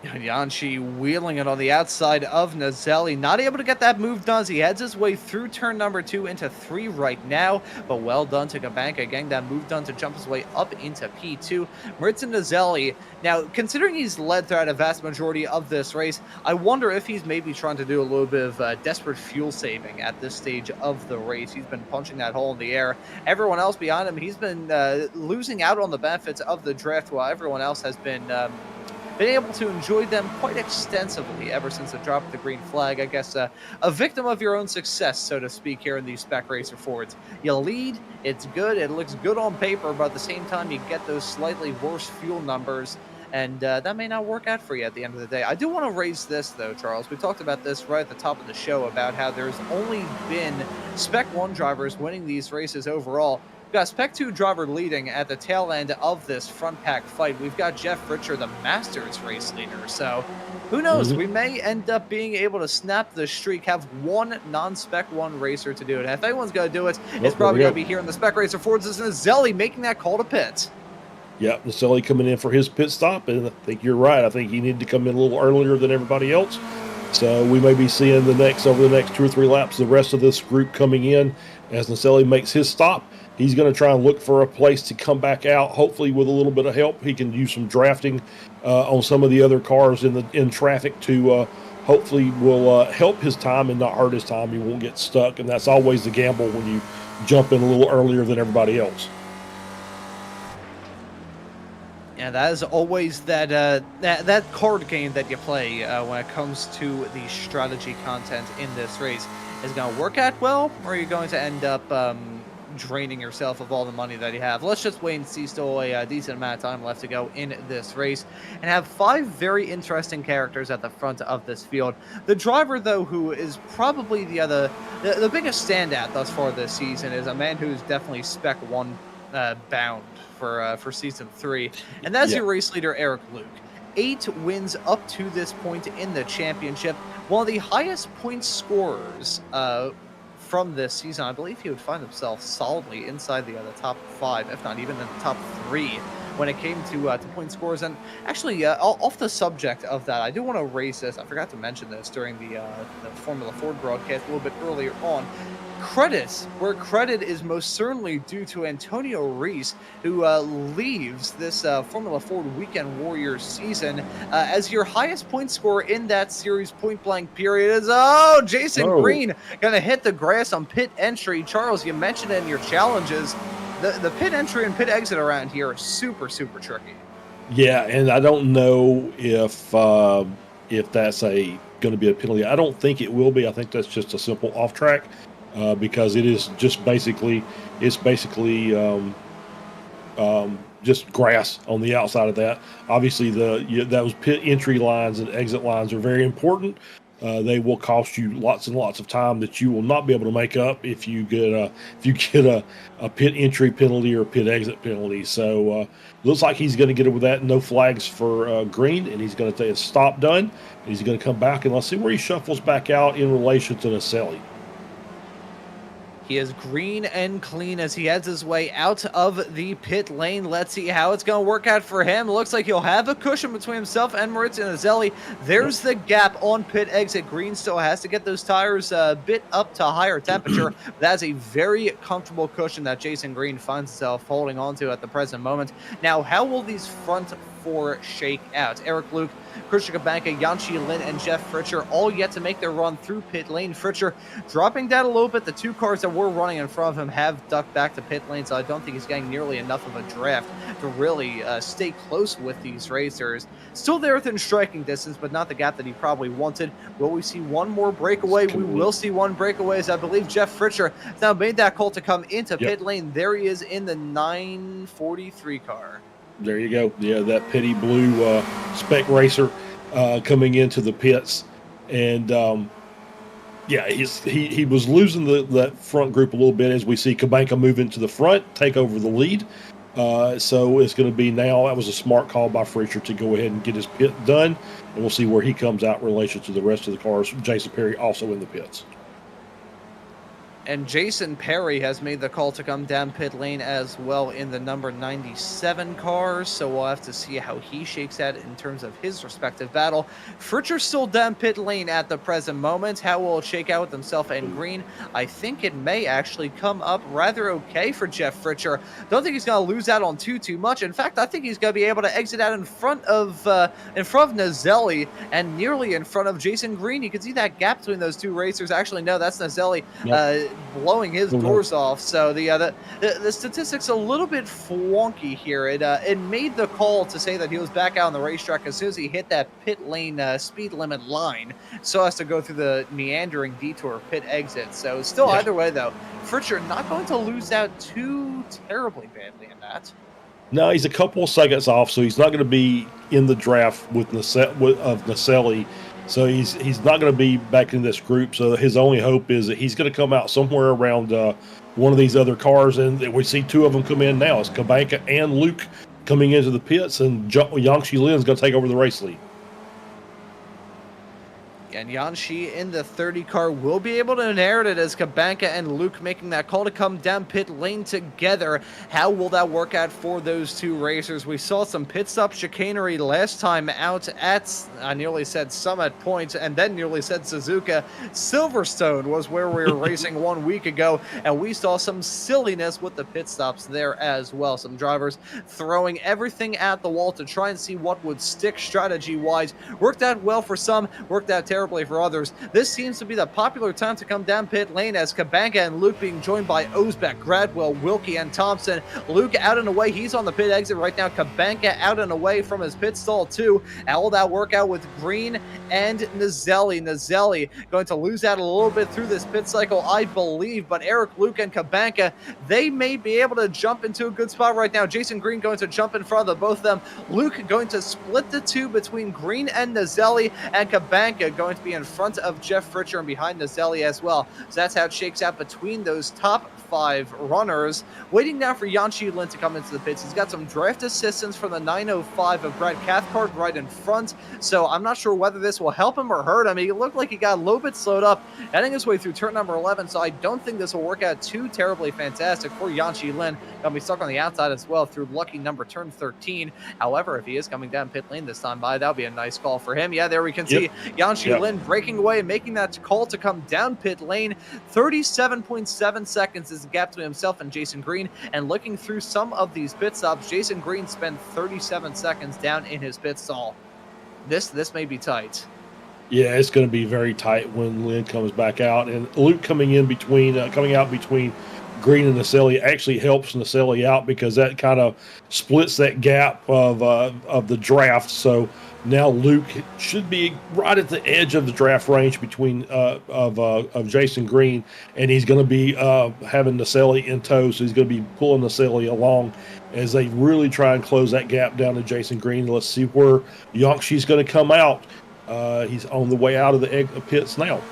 Yanshi wheeling it on the outside of Nazelli, not able to get that move done as he heads his way through turn number 2 into 3 right now, but well done to Kabanka getting that move done to jump his way up into P2. Maritza Nazelli, now considering he's led throughout a vast majority of this race, I wonder if he's maybe trying to do a little bit of desperate fuel saving at this stage of the race. He's been punching that hole in the air. Everyone else behind him, he's been losing out on the benefits of the draft, while everyone else has been able to enjoy them quite extensively ever since the drop of the green flag. I guess a victim of your own success, so to speak, here in these Spec Racer Fords. You lead, it's good, it looks good on paper, but at the same time you get those slightly worse fuel numbers, and that may not work out for you at the end of the day. I do want to raise this, though, Charles. We talked about this right at the top of the show about how there's only been Spec 1 drivers winning these races overall. We've got Spec 2 driver leading at the tail end of this front pack fight. We've got Jeff Richer, the Masters race leader. So who knows? We may end up being able to snap the streak, have one non-Spec 1 racer to do it. And if anyone's going to do it, it's probably going to be here in the Spec Racer Fords. This is Nazelli making that call to pit. Yeah, Naselli coming in for his pit stop, and I think you're right. I think he needed to come in a little earlier than everybody else. So we may be seeing over the next 2 or 3 laps, the rest of this group coming in as Naselli makes his stop. He's going to try and look for a place to come back out, hopefully with a little bit of help. He can use some drafting on some of the other cars in traffic to hopefully will help his time and not hurt his time. He won't get stuck, and that's always the gamble when you jump in a little earlier than everybody else. Yeah, that is always that card game that you play when it comes to the strategy content in this race. is going to work out well, or are you going to end up draining yourself of all the money that you have? Let's just wait and see. Still a decent amount of time left to go in this race, and have 5 very interesting characters at the front of this field. The driver, though, who is probably the biggest standout thus far this season, is a man who's definitely Spec 1 bound for season 3, and that's your race leader, Eric Luke. 8 wins up to this point in the championship, one of the highest point scorers from this season. I believe he would find himself solidly inside the top 5, if not even in the top 3, when it came to point scores. And actually, off the subject of that, I do want to raise this. I forgot to mention this during the Formula Ford broadcast a little bit earlier on. Credit where credit is most certainly due to Antonio Reese, who leaves this Formula Ford Weekend Warriors season as your highest point scorer in that series point blank period. Is Jason Green gonna hit the grass on pit entry. Charles, you mentioned it in your challenges. The pit entry and pit exit around here are super tricky. Yeah, and I don't know if that's going to be a penalty. I don't think it will be. I think that's just a simple off track. Because it is just basically just grass on the outside of that. Obviously, those pit entry lines and exit lines are very important. They will cost you lots and lots of time that you will not be able to make up if you get a pit entry penalty or pit exit penalty. So looks like he's going to get it with that. No flags for Green, and he's going to take a stop done. He's going to come back, and let's see where he shuffles back out in relation to Naselli. He is green and clean as he heads his way out of the pit lane. Let's see how it's going to work out for him. Looks like he'll have a cushion between himself and Maurizio Naselli. There's the gap on pit exit. Green still has to get those tires a bit up to higher temperature. That's a very comfortable cushion that Jason Green finds himself holding onto at the present moment. Now, how will these front 4 shake out? Eric Luke, Christian Cabanca, Yanchi Lin, and Jeff Fritcher all yet to make their run through pit lane. Fritcher dropping down a little bit. The 2 cars that were running in front of him have ducked back to pit lane, so I don't think he's getting nearly enough of a draft to really stay close with these racers. Still there within striking distance, but not the gap that he probably wanted. Will we see one more breakaway? We will see one breakaway, as I believe Jeff Fritcher has now made that call to come into pit lane. There he is in the 943 car. There you go. Yeah, that petty blue Spec racer coming into the pits. And, he was losing that front group a little bit as we see Cabanca move into the front, take over the lead. So it's going to be now, that was a smart call by Fritcher to go ahead and get his pit done. And we'll see where he comes out in relation to the rest of the cars. Jason Perry also in the pits. And Jason Perry has made the call to come down pit lane as well in the number 97 car, so we'll have to see how he shakes out in terms of his respective battle. Fritcher's still down pit lane at the present moment. How will it shake out with himself and Green? I think it may actually come up rather okay for Jeff Fritcher. Don't think he's going to lose out on too much. In fact, I think he's going to be able to exit out in front of Naselli and nearly in front of Jason Green. You can see that gap between those 2 racers. Actually, no, that's Naselli. Blowing his doors off. So the statistics a little bit wonky here. It made the call to say that he was back out on the racetrack as soon as he hit that pit lane speed limit line, so as to go through the meandering detour pit exit. So still either way though, Fritcher not going to lose out too terribly badly in that. No, he's a couple of seconds off, so he's not going to be in the draft with Naselli. So he's not going to be back in this group. So his only hope is that he's going to come out somewhere around one of these other cars, and we see 2 of them come in now. It's Cabanca and Luke coming into the pits, and Yangshi Lin's going to take over the race lead. And Yanshi in the 30 car will be able to inherit it as Cabanca and Luke making that call to come down pit lane together. How will that work out for those 2 racers? We saw some pit stop chicanery last time out at, I nearly said Summit Point, and then nearly said Suzuka. Silverstone was where we were racing 1 week ago, and we saw some silliness with the pit stops there as well. Some drivers throwing everything at the wall to try and see what would stick strategy-wise. Worked out well for some, worked out terribly terribly for others. This seems to be the popular time to come down pit lane as Kabanka and Luke being joined by Ozbek, Gradwell, Wilkie, and Thompson. Luke out and away. He's on the pit exit right now. Kabanka out and away from his pit stall too. All that workout with Green and Nazelli. Nazelli going to lose out a little bit through this pit cycle, I believe, but Eric, Luke, and Kabanka, they may be able to jump into a good spot right now. Jason Green going to jump in front of both of them. Luke going to split the two between Green and Nazelli, and Kabanka going to be in front of Jeff Fritcher and behind Nazelli as well. So that's how it shakes out between those top 5 runners. Waiting now for Yanchi Lin to come into the pits. He's got some draft assistance from the 905 of Brad Cathcart right in front, so I'm not sure whether this will help him or hurt him. He looked like he got a little bit slowed up heading his way through turn number 11, so I don't think this will work out too terribly fantastic for Yanchi Lin. Gonna be stuck on the outside as well through lucky number turn 13. However, if he is coming down pit lane this time by, that'll be a nice call for him. Yeah, there we can see Yanchi Lin breaking away and making that call to come down pit lane. 37.7 seconds is the gap between himself and Jason Green, and looking through some of these pit stops, Jason Green spent 37 seconds down in his pit stall. This may be tight. Yeah, it's going to be very tight when Lynn comes back out, and Luke coming out between Green and Naselli actually helps Naselli out because that kind of splits that gap of the draft. So now Luke should be right at the edge of the draft range between of Jason Green, and he's going to be having Naselli in tow, so he's going to be pulling Naselli along as they really try and close that gap down to Jason Green. Let's see where Yanchi's going to come out. He's on the way out of the pits now.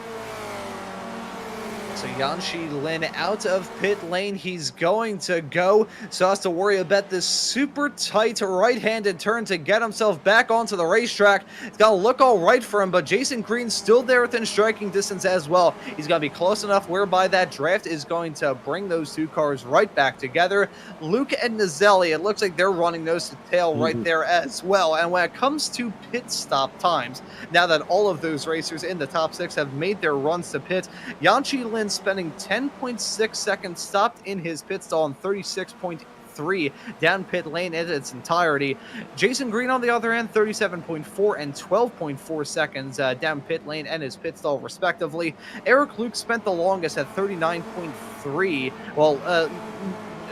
So Yanchi Lin out of pit lane. He's going to go so has to worry about this super tight right-handed turn to get himself back onto the racetrack. It's got to look all right for him, but Jason Green's still there within striking distance as well. He's going to be close enough whereby that draft is going to bring those two cars right back together. Luke and Nazelli, it looks like they're running nose to tail right there as well. And when it comes to pit stop times, now that all of those racers in the top 6 have made their runs to pit, Yanchi Lin spending 10.6 seconds stopped in his pit stall and 36.3 down pit lane in its entirety. Jason Green, on the other hand, 37.4 and 12.4 seconds down pit lane and his pit stall, respectively. Eric Luke spent the longest at 39.3.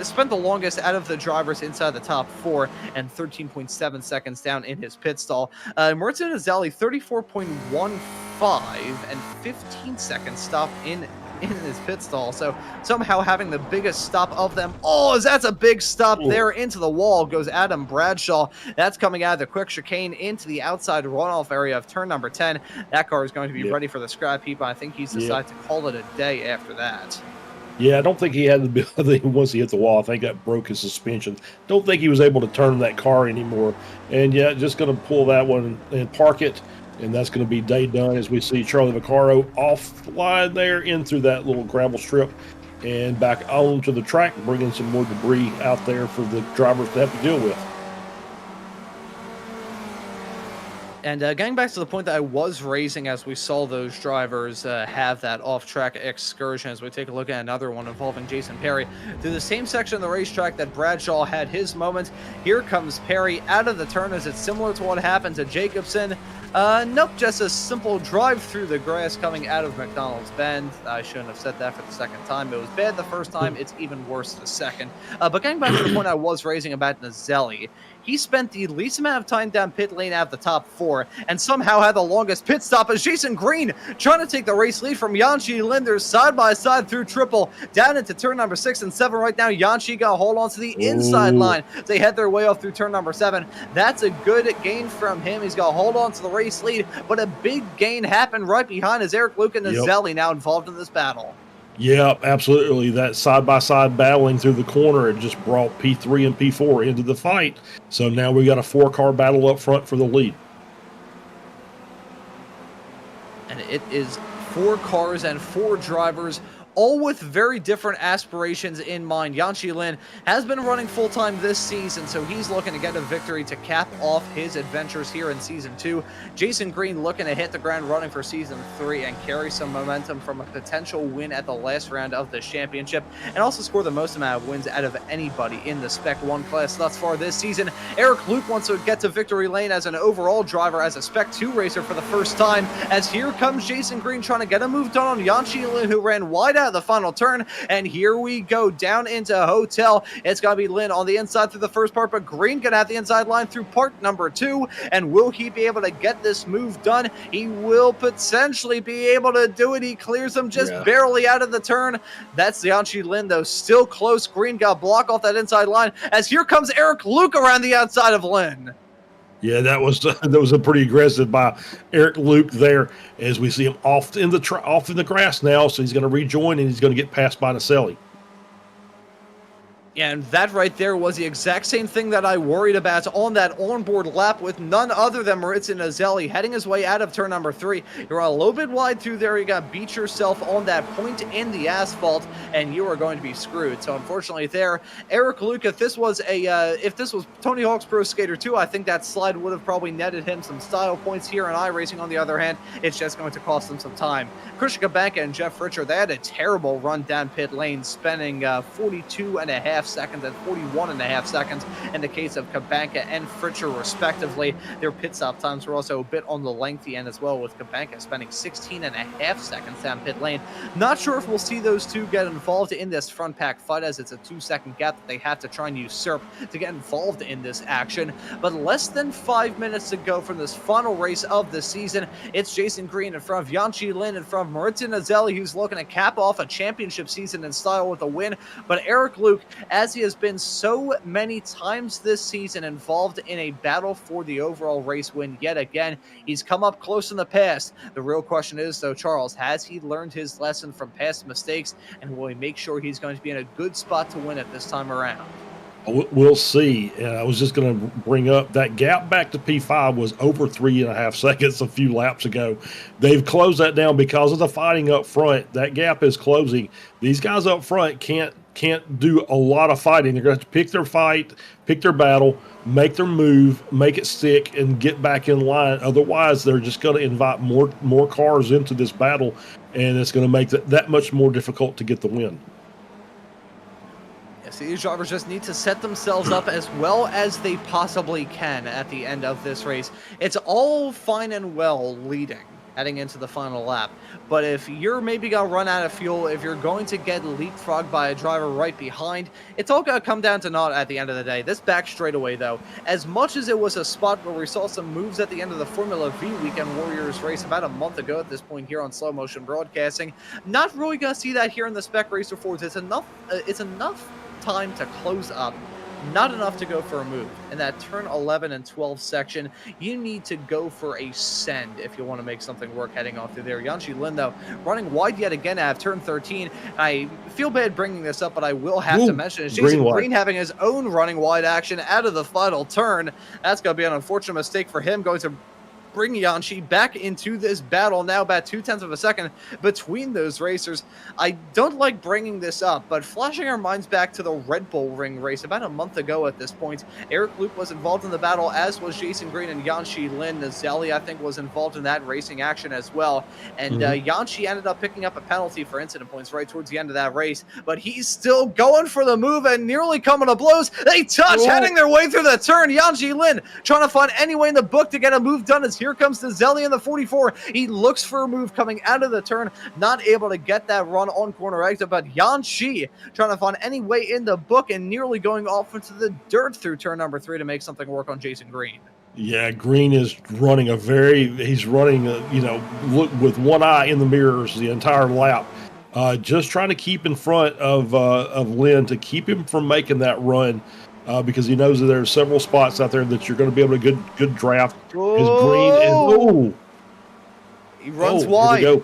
Spent the longest out of the drivers inside the top 4 and 13.7 seconds down in his pit stall. Martin Nazelli, 34.15 and 15 seconds stopped in his pit stall. So somehow having the biggest stop of them all, that's a big stop there into the wall goes Adam Bradshaw. That's coming out of the quick chicane into the outside runoff area of turn number 10. That car is going to be ready for the scrap heap. I think he's decided to call it a day after that. Yeah, I don't think he had the ability once he hit the wall. I think that broke his suspension. Don't think he was able to turn that car anymore. And yeah, just going to pull that one and park it. And that's going to be day done as we see Charlie Vaccaro offline there in through that little gravel strip and back onto the track, bringing some more debris out there for the drivers to have to deal with. And getting back to the point that I was raising as we saw those drivers have that off-track excursion, as we take a look at another one involving Jason Perry. Through the same section of the racetrack that Bradshaw had his moment, here comes Perry out of the turn. Is it similar to what happened to Jacobson? Nope, just a simple drive through the grass coming out of McDonald's Bend. I shouldn't have said that for the second time. It was bad the first time. It's even worse the second. But getting back to the point I was raising about Nazelli, he spent the least amount of time down pit lane out of the top 4 and somehow had the longest pit stop as Jason Green trying to take the race lead from Yanchi Linder side by side through triple down into turn number 6 and 7 right now. Yanchi got to hold on to the inside line. They head their way off through turn number 7. That's a good gain from him. He's got to hold on to the race lead, but a big gain happened right behind as Eric, Luke, and Nazelli now involved in this battle. Yeah, absolutely. That side-by-side battling through the corner, it just brought P3 and P4 into the fight. So now we got a 4-car battle up front for the lead. And it is 4 cars and 4 drivers all with very different aspirations in mind. Yanqi Lin has been running full-time this season, so he's looking to get a victory to cap off his adventures here in Season 2. Jason Green looking to hit the ground running for Season 3 and carry some momentum from a potential win at the last round of the championship, and also score the most amount of wins out of anybody in the Spec 1 class thus far this season. Eric Luke wants to get to victory lane as an overall driver, as a Spec 2 racer for the first time, as here comes Jason Green trying to get a move done on Yanqi Lin, who ran wide out of the final turn, and here we go down into Hotel. It's got to be Lin on the inside through the first part, but Green gonna have the inside line through part number 2, and will he be able to get this move done? He will potentially be able to do it. He clears him just barely out of the turn. That's Yanqi Lin, though, still close. Green got block off that inside line, as here comes Eric Luke around the outside of Lin. Yeah, that was a pretty aggressive by Eric Luke there, as we see him off in the grass now. So he's going to rejoin, and he's going to get passed by Naselli. And that right there was the exact same thing that I worried about on that onboard lap, with none other than Maritza Naselli heading his way out of turn number 3. You're a little bit wide through there. You got to beat yourself on that point in the asphalt, and you are going to be screwed. So unfortunately there, Eric Luke, if this was Tony Hawk's Pro Skater 2, I think that slide would have probably netted him some style points here. In iRacing, on the other hand, it's just going to cost him some time. Christian Kabanka and Jeff Fritcher, they had a terrible run down pit lane, spending 42.5 seconds and 41.5 seconds in the case of Kabanka and Fritcher respectively. Their pit stop times were also a bit on the lengthy end as well, with Kabanka spending 16.5 seconds down pit lane. Not sure if we'll see those two get involved in this front pack fight, as it's a 2-second gap that they have to try and usurp to get involved in this action. But less than 5 minutes to go from this final race of the season. It's Jason Green in front of Yanqi Lin, in front of Maritza Naselli, who's looking to cap off a championship season in style with a win. But Eric Luke, as he has been so many times this season involved in a battle for the overall race win yet again, he's come up close in the past. The real question is, though, Charles, has he learned his lesson from past mistakes, and will he make sure he's going to be in a good spot to win it this time around? We'll see. I was just going to bring up that gap back to P5 was over 3.5 seconds a few laps ago. They've closed that down because of the fighting up front. That gap is closing. These guys up front can't do a lot of fighting. They're going to have to pick their fight, pick their battle, make their move, make it stick, and get back in line. Otherwise, they're just going to invite more cars into this battle, and it's going to make it that much more difficult to get the win. Yes, these drivers just need to set themselves up as well as they possibly can at the end of this race. It's all fine and well leading, heading into the final lap. But if you're maybe going to run out of fuel, if you're going to get leapfrogged by a driver right behind, it's all going to come down to naught at the end of the day. This back straightaway, though, as much as it was a spot where we saw some moves at the end of the Formula V Weekend Warriors race about a month ago at this point here on Slow Motion Broadcasting, not really going to see that here in the Spec Racer Fords. It's enough time to close up, not enough to go for a move. In that turn 11 and 12 section, you need to go for a send if you want to make something work heading off through there. Yanqi Lin, though, running wide yet again out of turn 13. I feel bad bringing this up, but I will have to mention it. Jason Green having his own running wide action out of the final turn. That's going to be an unfortunate mistake for him, going to bring Yanqi back into this battle now, about 0.2 of a second between those racers. I don't like bringing this up, but flashing our minds back to the Red Bull Ring race about a month ago at this point, Eric Luke was involved in the battle, as was Jason Green and Yanqi Lin. Naselli, I think, was involved in that racing action as well. And Yanqi ended up picking up a penalty for incident points right towards the end of that race, but he's still going for the move and nearly coming to blows. They touch, heading their way through the turn. Yanqi Lin trying to find any way in the book to get a move done, as here comes Naselli in the 44. He looks for a move coming out of the turn, not able to get that run on corner exit, but Yanqi trying to find any way in the book and nearly going off into the dirt through turn number 3 to make something work on Jason Green. Yeah, Green is running he's running look with one eye in the mirrors the entire lap. Just trying to keep in front of Lin to keep him from making that run. Because he knows that there are several spots out there that you're going to be able to good draft. His Green is he runs wide.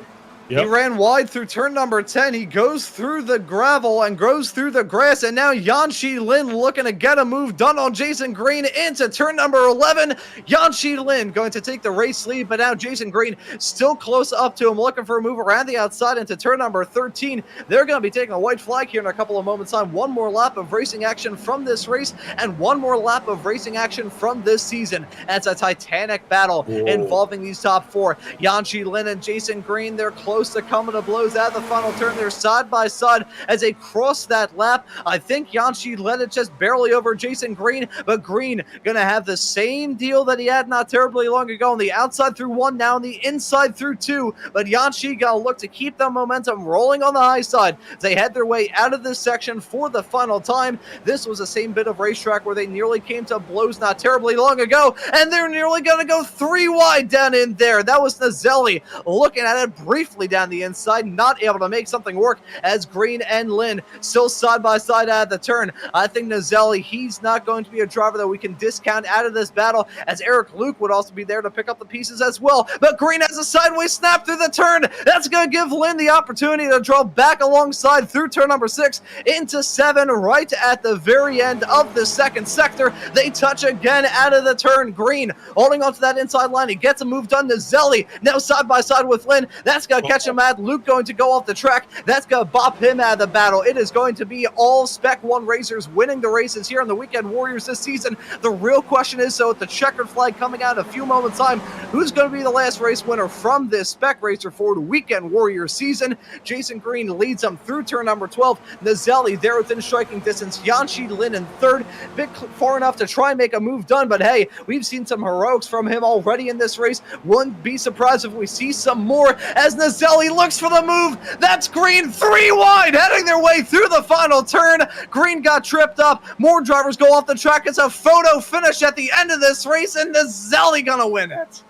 He ran wide through turn number 10. He goes through the gravel and goes through the grass. And now Yanqi Lin looking to get a move done on Jason Green into turn number 11. Yanqi Lin going to take the race lead, but now Jason Green still close up to him, looking for a move around the outside into turn number 13. They're going to be taking a white flag here in a couple of moments' time. One more lap of racing action from this race and one more lap of racing action from this season. It's a titanic battle involving these top four. Yanqi Lin and Jason Green, they're close to coming to blows at the final turn. They're side by side as they cross that lap. I think Yanqi led it just barely over Jason Green, but Green going to have the same deal that he had not terribly long ago on the outside through one, now on the inside through two. But Yanqi going to look to keep the momentum rolling on the high side. They head their way out of this section for the final time. This was the same bit of racetrack where they nearly came to blows not terribly long ago, and they're nearly going to go 3 wide down in there. That was Nazelli looking at it briefly down the inside, not able to make something work as Green and Lin still side by side at the turn. I think Nazelli, he's not going to be a driver that we can discount out of this battle, as Eric Luke would also be there to pick up the pieces as well. But Green has a sideways snap through the turn. That's going to give Lin the opportunity to draw back alongside through turn number 6 into 7 right at the very end of the second sector. They touch again out of the turn. Green holding onto that inside line. He gets a move done to Zelli. Now side by side with Lin. That's going to catch him at Luke going to go off the track. That's going to bop him out of the battle. It is going to be all Spec 1 racers winning the races here on the Weekend Warriors this season. The real question is, so with the checkered flag coming out in a few moments' time, who's going to be the last race winner from this Spec Racer Ford Weekend Warriors season? Jason Green leads him through turn number 12. Nazelli there within striking distance. Yanqi Lin in third. Bit far enough to try and make a move done, but hey, we've seen some heroics from him already in this race. Wouldn't be surprised if we see some more as Nazelli looks for the move. That's Green 3 wide heading their way through the final turn. Green got tripped up. More drivers go off the track. It's a photo finish at the end of this race, and Nazelli gonna win it.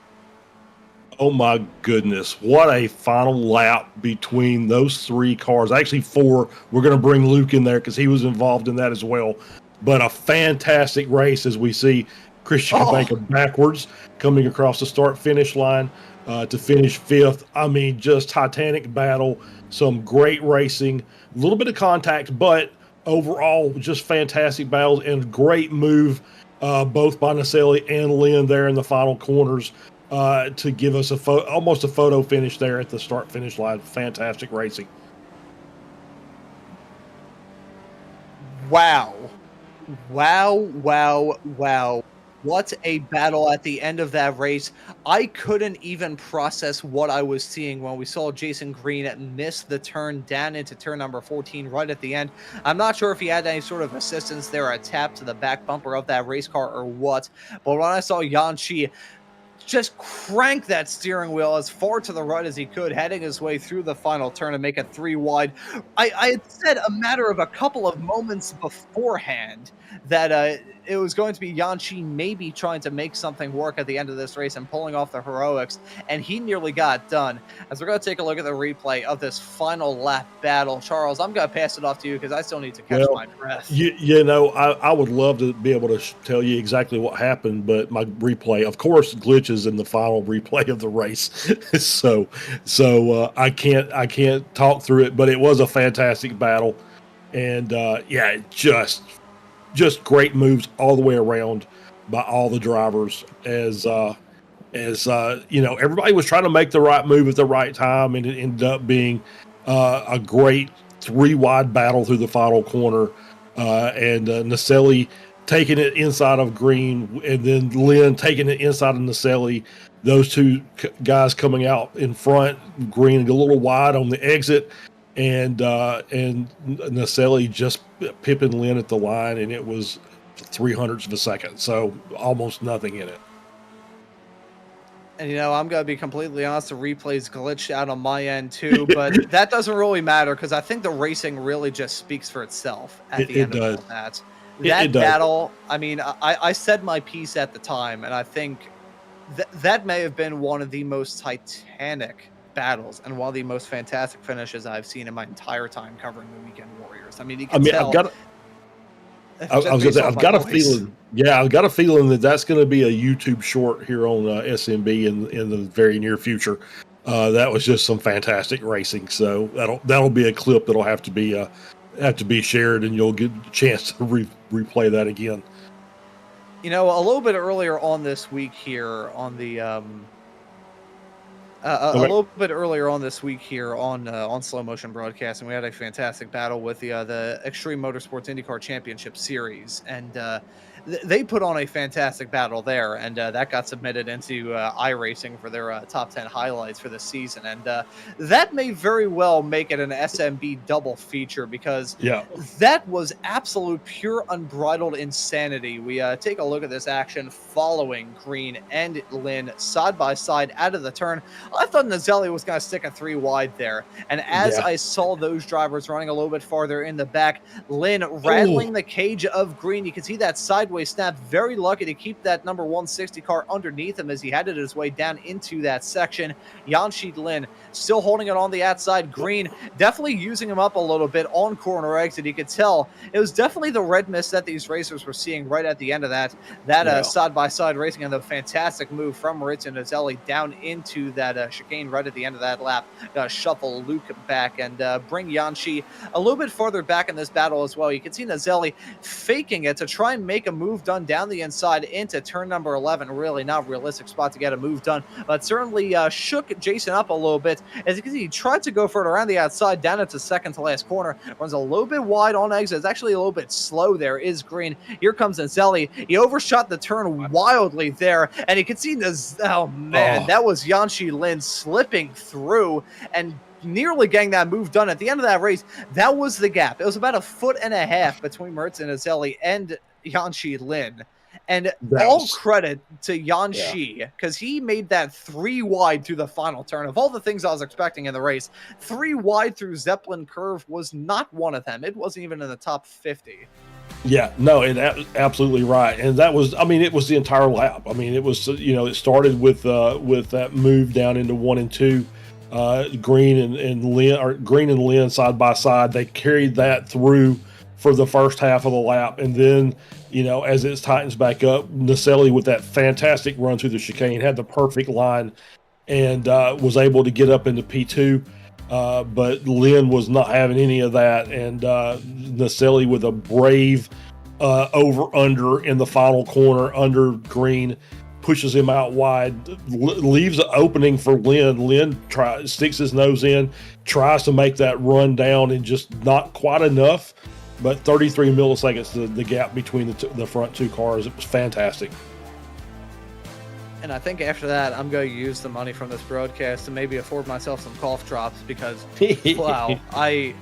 Oh my goodness, what a final lap between those 3 cars. Actually 4. We're going to bring Luke in there because he was involved in that as well. But a fantastic race as we see Christian Banker backwards coming across the start-finish line to finish 5th. I mean, just titanic battle, some great racing, a little bit of contact, but overall just fantastic battles and great move both by Naselli and Lynn there in the final corners. To give us almost a photo finish there at the start-finish line. Fantastic racing. Wow. What a battle at the end of that race. I couldn't even process what I was seeing when we saw Jason Green miss the turn down into turn number 14 right at the end. I'm not sure if he had any sort of assistance there, a tap to the back bumper of that race car or what, but when I saw Yanqi just crank that steering wheel as far to the right as he could, heading his way through the final turn and make it 3 wide. I had said a matter of a couple of moments beforehand that it was going to be Yanqi maybe trying to make something work at the end of this race and pulling off the heroics, and he nearly got done. As we're going to take a look at the replay of this final lap battle, Charles, I'm going to pass it off to you because I still need to catch my breath. You know, I would love to be able to tell you exactly what happened, but my replay, of course, glitches in the final replay of the race, so I can't talk through it. But it was a fantastic battle, and yeah, just great moves all the way around by all the drivers as you know, everybody was trying to make the right move at the right time, and it ended up being a great 3 wide battle through the final corner, and Naselli taking it inside of Green, and then Lynn taking it inside of Naselli. Those 2 guys coming out in front, Green a little wide on the exit, and Naselli just pipping Lynn at the line, and it was 0.03 of a second, so almost nothing in it. And, you know, I'm going to be completely honest, the replay's glitched out on my end too, but that doesn't really matter because I think the racing really just speaks for itself at the end of all that. That battle, I mean, I said my piece at the time, and I think that may have been one of the most titanic battles and one of the most fantastic finishes I've seen in my entire time covering the Weekend Warriors. I mean, you can tell. I've got a feeling. Yeah, I've got a feeling that that's going to be a YouTube short here on SMB in the very near future. That was just some fantastic racing. So that'll be a clip that'll have to be shared, and you'll get a chance to replay that again. You know, a little bit earlier on this week here on the a little bit earlier on this week here on Slow Motion Broadcasting, we had a fantastic battle with the Extreme Motorsports IndyCar Championship Series, and they put on a fantastic battle there, and that got submitted into iRacing for their top 10 highlights for the season, and that may very well make it an SMB double feature, because that was absolute pure unbridled insanity. We take a look at this action following Green and Lynn side by side out of the turn. I thought Nazelli was going to stick a 3 wide there, and as I saw those drivers running a little bit farther in the back, Lynn rattling the cage of Green, you can see that sideways snap. Very lucky to keep that number 160 car underneath him as he headed his way down into that section. Yanshi Lin still holding it on the outside. Green definitely using him up a little bit on corner exit. You could tell it was definitely the red mist that these racers were seeing right at the end of that side-by-side racing, and the fantastic move from Maurizio Nazelli down into that chicane right at the end of that lap. Shuffle Luke back and bring Yanshi a little bit further back in this battle as well. You can see Nazelli faking it to try and make a move done down the inside into turn number 11. Really not realistic spot to get a move done, but certainly shook Jason up a little bit. As you can see, he tried to go for it around the outside down into second to last corner. Runs a little bit wide on exit. It's actually a little bit slow there is Green. Here comes Nazelli. He overshot the turn wildly there, and you can see that was Yanshi Lin slipping through and nearly getting that move done at the end of that race. That was the gap. It was about 1.5 feet between Maurizio Nazelli and Yanshi Lin. And credit to Yanshi, because he made that 3 wide through the final turn. Of all the things I was expecting in the race, 3 wide through Zeppelin Curve was not one of them. It wasn't even in the top 50. Yeah, no, absolutely right. And that was, it was the entire lap. It was, it started with that move down into 1 and 2. Green and Lynn side by side. They carried that through for the first half of the lap, and then as it tightens back up, Naselli with that fantastic run through the chicane had the perfect line and was able to get up into P2, but Lynn was not having any of that, and Naselli with a brave over under in the final corner under Green, pushes him out wide, leaves an opening for Lynn. Lynn sticks his nose in, tries to make that run down, and just not quite enough. But 33 milliseconds, the gap between the front 2 cars. It was fantastic. And I think after that, I'm going to use the money from this broadcast to maybe afford myself some cough drops, because, wow, I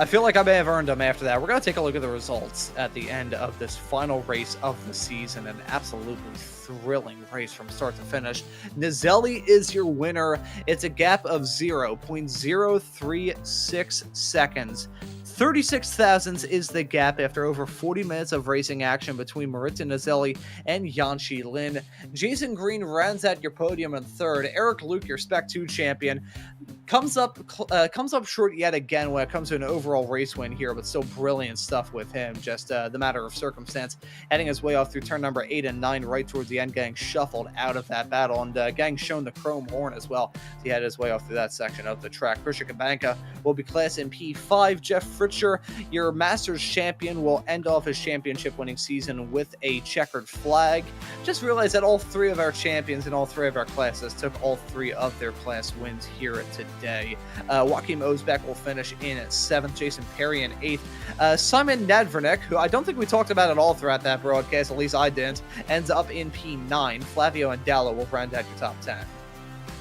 feel like I may have earned them after that. We're going to take a look at the results at the end of this final race of the season. An absolutely thrilling race from start to finish. Nazelli is your winner. It's a gap of 0.036 seconds. 36 thousandths is the gap after over 40 minutes of racing action between Maurizio Nazelli and Yanshi Lin. Jason Green rounds out your podium in third. Eric Luke, your Spec 2 champion, comes up short yet again when it comes to an overall race win here, but still brilliant stuff with him. Just the matter of circumstance, heading his way off through turn number 8 and 9 right towards the end, getting shuffled out of that battle and getting shown the chrome horn as well. He had his way off through that section of the track. Christian Kabanka will be class in P5. Jeff Fritcher, your Masters champion, will end off his championship winning season with a checkered flag. Just realized that all 3 of our champions in all 3 of our classes took all 3 of their class wins here today. Joachim Osbeck will finish in 7th, Jason Perry in 8th. Simon Nadvernick, who I don't think we talked about at all throughout that broadcast, at least I didn't, ends up in P9. Flavio and Dallo will round out your top 10.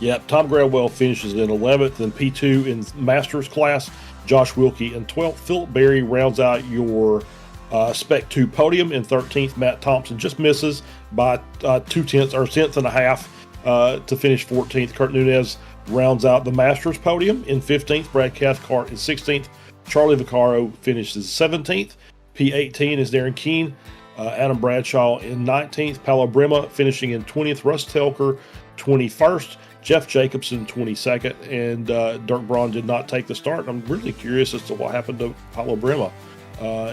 Yep, Tom Gradwell finishes in 11th, and P2 in Masters class. Josh Wilkie in 12th. Philip Berry rounds out your Spec 2 podium in 13th. Matt Thompson just misses by 0.2 or 1.5 to finish 14th. Kurt Nunez rounds out the Masters podium in 15th. Brad Cathcart in 16th. Charlie Vaccaro finishes 17th. P18 is Darren Keene. Adam Bradshaw in 19th. Paolo Brema finishing in 20th. Russ Telker 21st. Jeff Jacobson 22nd, and Dirk Braun did not take the start. I'm really curious as to what happened to Paolo Brema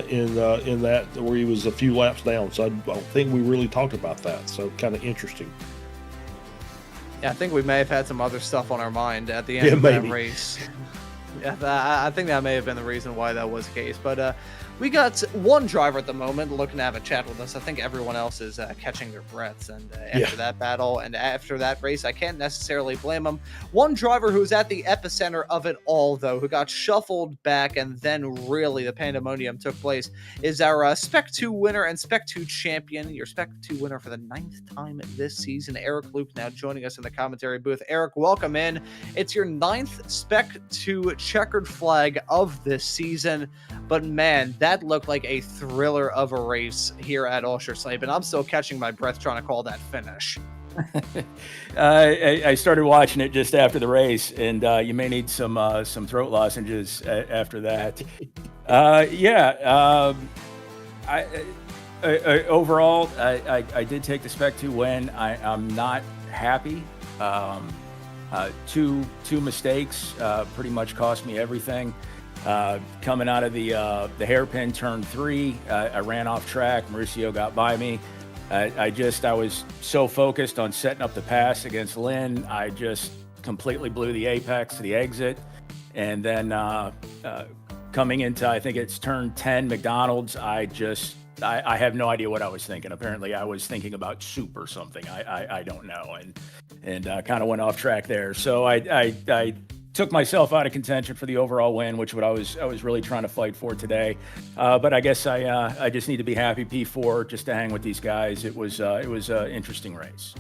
in that, where he was a few laps down. So I don't think we really talked about that. So kind of interesting. Yeah, I think we may have had some other stuff on our mind at the end of that race. Yeah, I think that may have been the reason why that was the case. But we got one driver at the moment looking to have a chat with us. I think everyone else is catching their breaths. And after that battle and after that race, I can't necessarily blame him. One driver who's at the epicenter of it all, though, who got shuffled back and then really the pandemonium took place, is our Spec 2 winner and Spec 2 champion, your Spec 2 winner for the 9th time this season, Eric Luke, now joining us in the commentary booth. Eric, welcome in. It's your 9th Spec 2 checkered flag of this season, but man, that looked like a thriller of a race here at Oschersleben. I'm still catching my breath trying to call that finish. I started watching it just after the race, and you may need some throat lozenges after that. Overall, I did take the Spec 2 win. I'm not happy. Two mistakes pretty much cost me everything. Coming out of the hairpin turn 3, I ran off track. Mauricio got by me. I was so focused on setting up the pass against Lynn, I just completely blew the apex to the exit. And then coming into, I think it's turn 10 McDonald's, I have no idea what I was thinking. Apparently I was thinking about soup or something. I don't know. And kind of went off track there. So I took myself out of contention for the overall win, which I was really trying to fight for today. But I guess I just need to be happy P4 just to hang with these guys. It was an interesting race.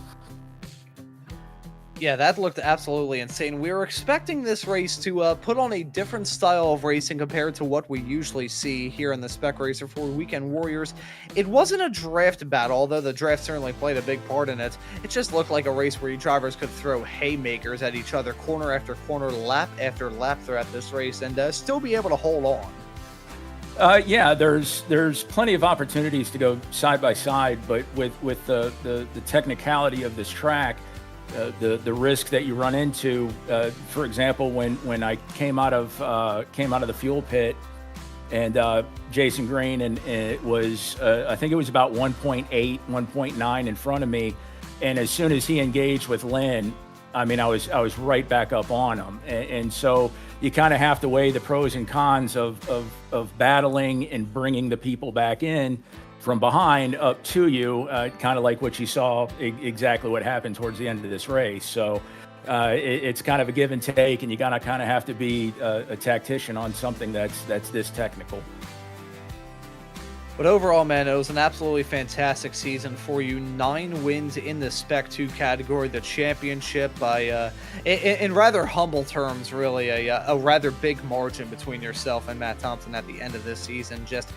Yeah, that looked absolutely insane. We were expecting this race to put on a different style of racing compared to what we usually see here in the Spec Racer for Weekend Warriors. It wasn't a draft battle, although the draft certainly played a big part in it. It just looked like a race where you drivers could throw haymakers at each other corner after corner, lap after lap throughout this race, and still be able to hold on. There's plenty of opportunities to go side by side, but with the technicality of this track, the risk that you run into, for example, when I came out of the fuel pit, and Jason Green, and it was I think it was about 1.8, 1.9 in front of me, and as soon as he engaged with Lynn, I mean, I was right back up on him, and so you kind of have to weigh the pros and cons of battling and bringing the people back in from behind up to you, kind of like what you saw, exactly what happened towards the end of this race. So it's kind of a give and take, and you gotta kind of have to be a tactician on something that's this technical. But overall, man, it was an absolutely fantastic season for you. 9 wins in the Spec 2 category, the championship by, in rather humble terms, really, a rather big margin between yourself and Matt Thompson at the end of this season. Just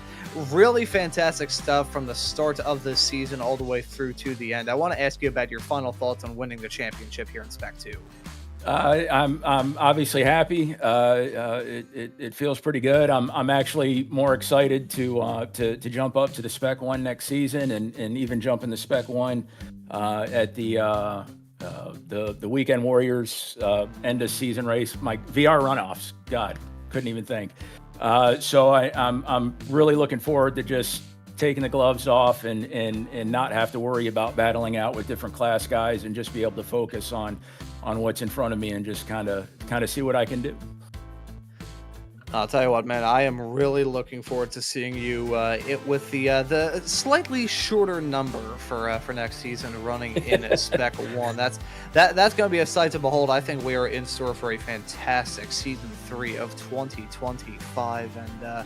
really fantastic stuff from the start of the season all the way through to the end. I want to ask you about your final thoughts on winning the championship here in Spec 2. I'm obviously happy. It feels pretty good. I'm actually more excited to jump up to the Spec 1 next season, and even jump in the Spec 1 at the Weekend Warriors end of season race. My VR runoffs, God, couldn't even think. So I'm really looking forward to just taking the gloves off and not have to worry about battling out with different class guys, and just be able to focus on what's in front of me and just kind of see what I can do. I'll tell you what, man, I am really looking forward to seeing you with the slightly shorter number for next season running in Spec 1. That's going to be a sight to behold. I think we are in store for a fantastic season 3 of 2025, and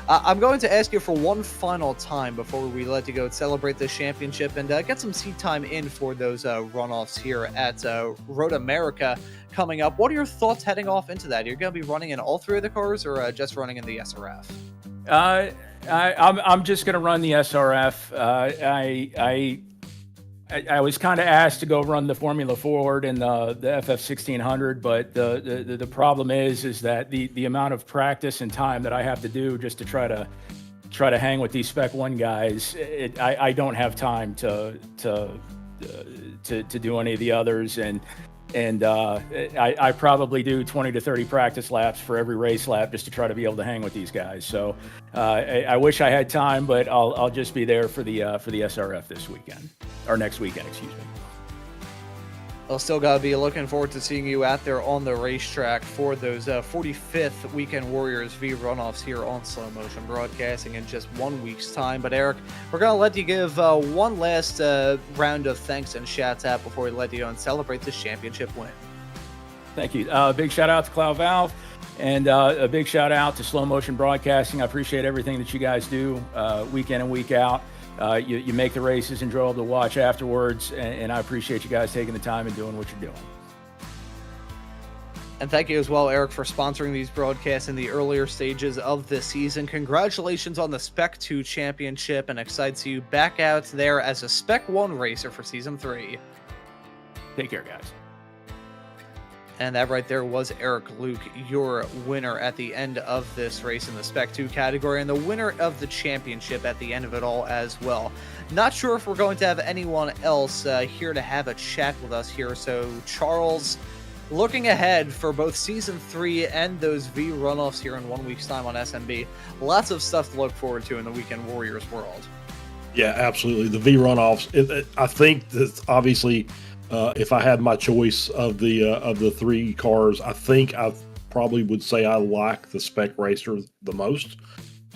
I'm going to ask you for one final time before we let you go to celebrate this championship and get some seat time in for those runoffs here at Road America coming up. What are your thoughts heading off into that? You're going to be running in all 3 of the cars, or just running in the SRF? I'm just going to run the SRF. I was kind of asked to go run the Formula Ford and the FF 1600, but the problem is that the amount of practice and time that I have to do just to try to hang with these Spec 1 guys, I don't have time to do any of the others, and I probably do 20 to 30 practice laps for every race lap just to try to be able to hang with these guys. So I wish I had time, but I'll just be there for the SRF this weekend, or next weekend, excuse me. I'll still got to be looking forward to seeing you out there on the racetrack for those 45th Weekend Warriors V runoffs here on Slow Motion Broadcasting in just 1 week's time. But Eric, we're going to let you give one last round of thanks and shouts out before we let you go and celebrate this championship win. Thank you. Big shout out to Cloud Valve, and a big shout out to Slow Motion Broadcasting. I appreciate everything that you guys do week in and week out. You make the races enjoyable to watch afterwards, and I appreciate you guys taking the time and doing what you're doing. And thank you as well, Eric, for sponsoring these broadcasts in the earlier stages of this season. Congratulations on the Spec 2 championship, and excited to see you back out there as a Spec 1 racer for Season 3. Take care, guys. And that right there was Eric Luke, your winner at the end of this race in the Spec 2 category, and the winner of the championship at the end of it all as well. Not sure if we're going to have anyone else here to have a chat with us here. So, Charles, looking ahead for both Season 3 and those V runoffs here in 1 week's time on SMB, lots of stuff to look forward to in the Weekend Warriors world. Yeah, absolutely. The V runoffs, I think that obviously... if I had my choice of the three cars, I think I probably would say I like the Spec Racer the most.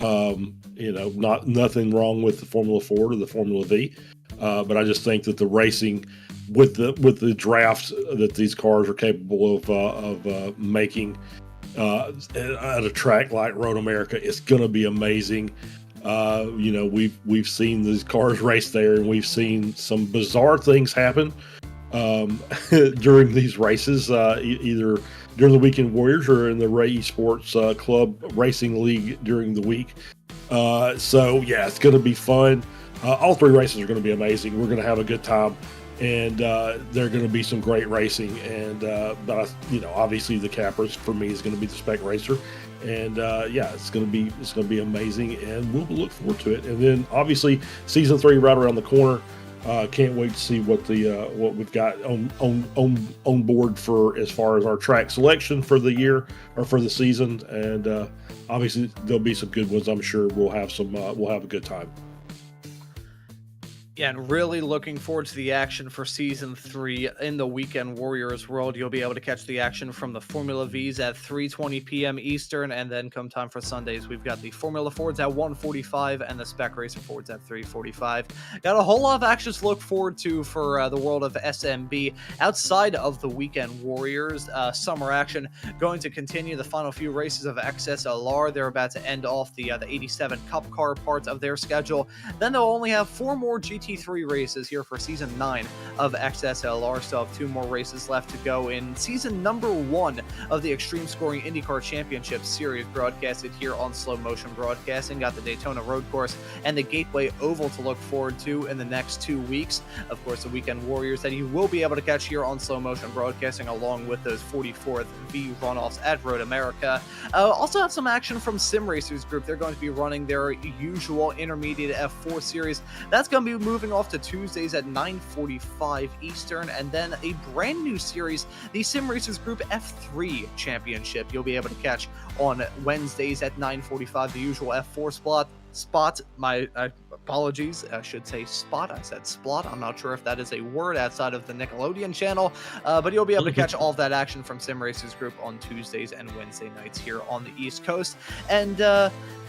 Nothing wrong with the Formula Ford or the Formula V, but I just think that the racing with the draft that these cars are capable of making at a track like Road America, it's going to be amazing. We've seen these cars race there, and we've seen some bizarre things happen during these races, either during the Weekend Warriors or in the Ray Esports Club Racing League during the week. So yeah, it's going to be fun. All three races are going to be amazing. We're going to have a good time, and they're going to be some great racing. And but obviously the cappers for me is going to be the Spec Racer, and it's going to be amazing, and we'll look forward to it. And then obviously Season 3 right around the corner. Can't wait to see what we've got on board for as far as our track selection for the year or for the season, and obviously there'll be some good ones. I'm sure we'll have a good time. Yeah, and really looking forward to the action for Season 3 in the Weekend Warriors world. You'll be able to catch the action from the Formula Vs at 3:20 p.m. Eastern, and then come time for Sundays, we've got the Formula Fords at 1:45 and the Spec Racer Fords at 3:45. Got a whole lot of action to look forward to for the world of SMB outside of the Weekend Warriors. Summer action going to continue. The final few races of XSLR, they're about to end off the 87 Cup car part of their schedule. Then they'll only have 4 more GT3 races here for Season 9 of XSLR. Still have 2 more races left to go in season number 1 of the Extreme Scoring IndyCar Championship Series, broadcasted here on Slow Motion Broadcasting. Got the Daytona Road Course and the Gateway Oval to look forward to in the next 2 weeks. Of course, the Weekend Warriors that you will be able to catch here on Slow Motion Broadcasting, along with those 44th V runoffs at Road America. Also have some action from Sim Racers Group. They're going to be running their usual intermediate F4 series. That's going to be moving off to Tuesdays at 9:45 Eastern, and then a brand new series, the Sim Racers Group F3 Championship. You'll be able to catch on Wednesdays at 9:45, the usual F4 spot. My apologies, I should say spot. I said splot. I'm not sure if that is a word outside of the Nickelodeon channel, but you'll be able to catch all of that action from Sim Racers Group on Tuesdays and Wednesday nights here on the East Coast. And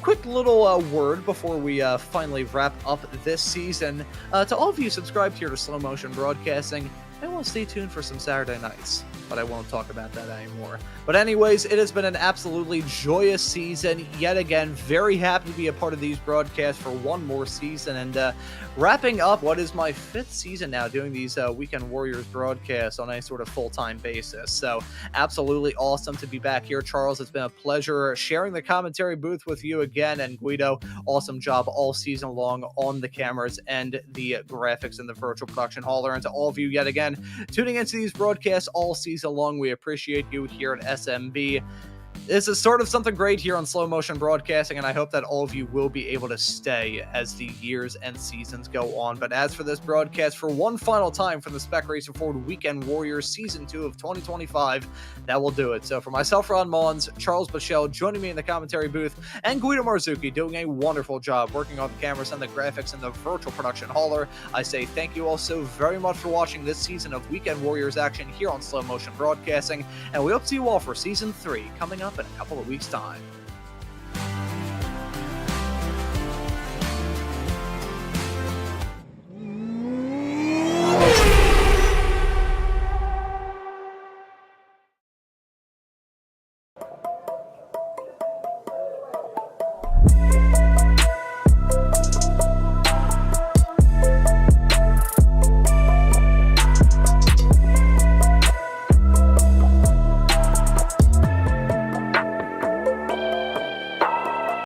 quick little word before we finally wrap up this season. To all of you subscribed here to Slow Motion Broadcasting, I will stay tuned for some Saturday nights, but I won't talk about that anymore. But anyways, it has been an absolutely joyous season yet again. Very happy to be a part of these broadcasts for one more season, and wrapping up what is my 5th season now doing these Weekend Warriors broadcasts on a sort of full-time basis. So absolutely awesome to be back here. Charles, it's been a pleasure sharing the commentary booth with you again, and Guido, awesome job all season long on the cameras and the graphics and the virtual production hauler. And to all of you yet again tuning into these broadcasts all season long, we appreciate you here at SMB. This is sort of something great here on Slow Motion Broadcasting, and I hope that all of you will be able to stay as the years and seasons go on. But as for this broadcast, for one final time from the Spec Racing Forward Weekend Warriors Season 2 of 2025, that will do it. So for myself, Ron Maunz, Charles Boshell joining me in the commentary booth, and Guido Marzucchi doing a wonderful job working on the cameras and the graphics and the virtual production hauler, I say thank you all so very much for watching this season of Weekend Warriors action here on Slow Motion Broadcasting, and we hope to see you all for Season 3 coming up in a couple of weeks' time.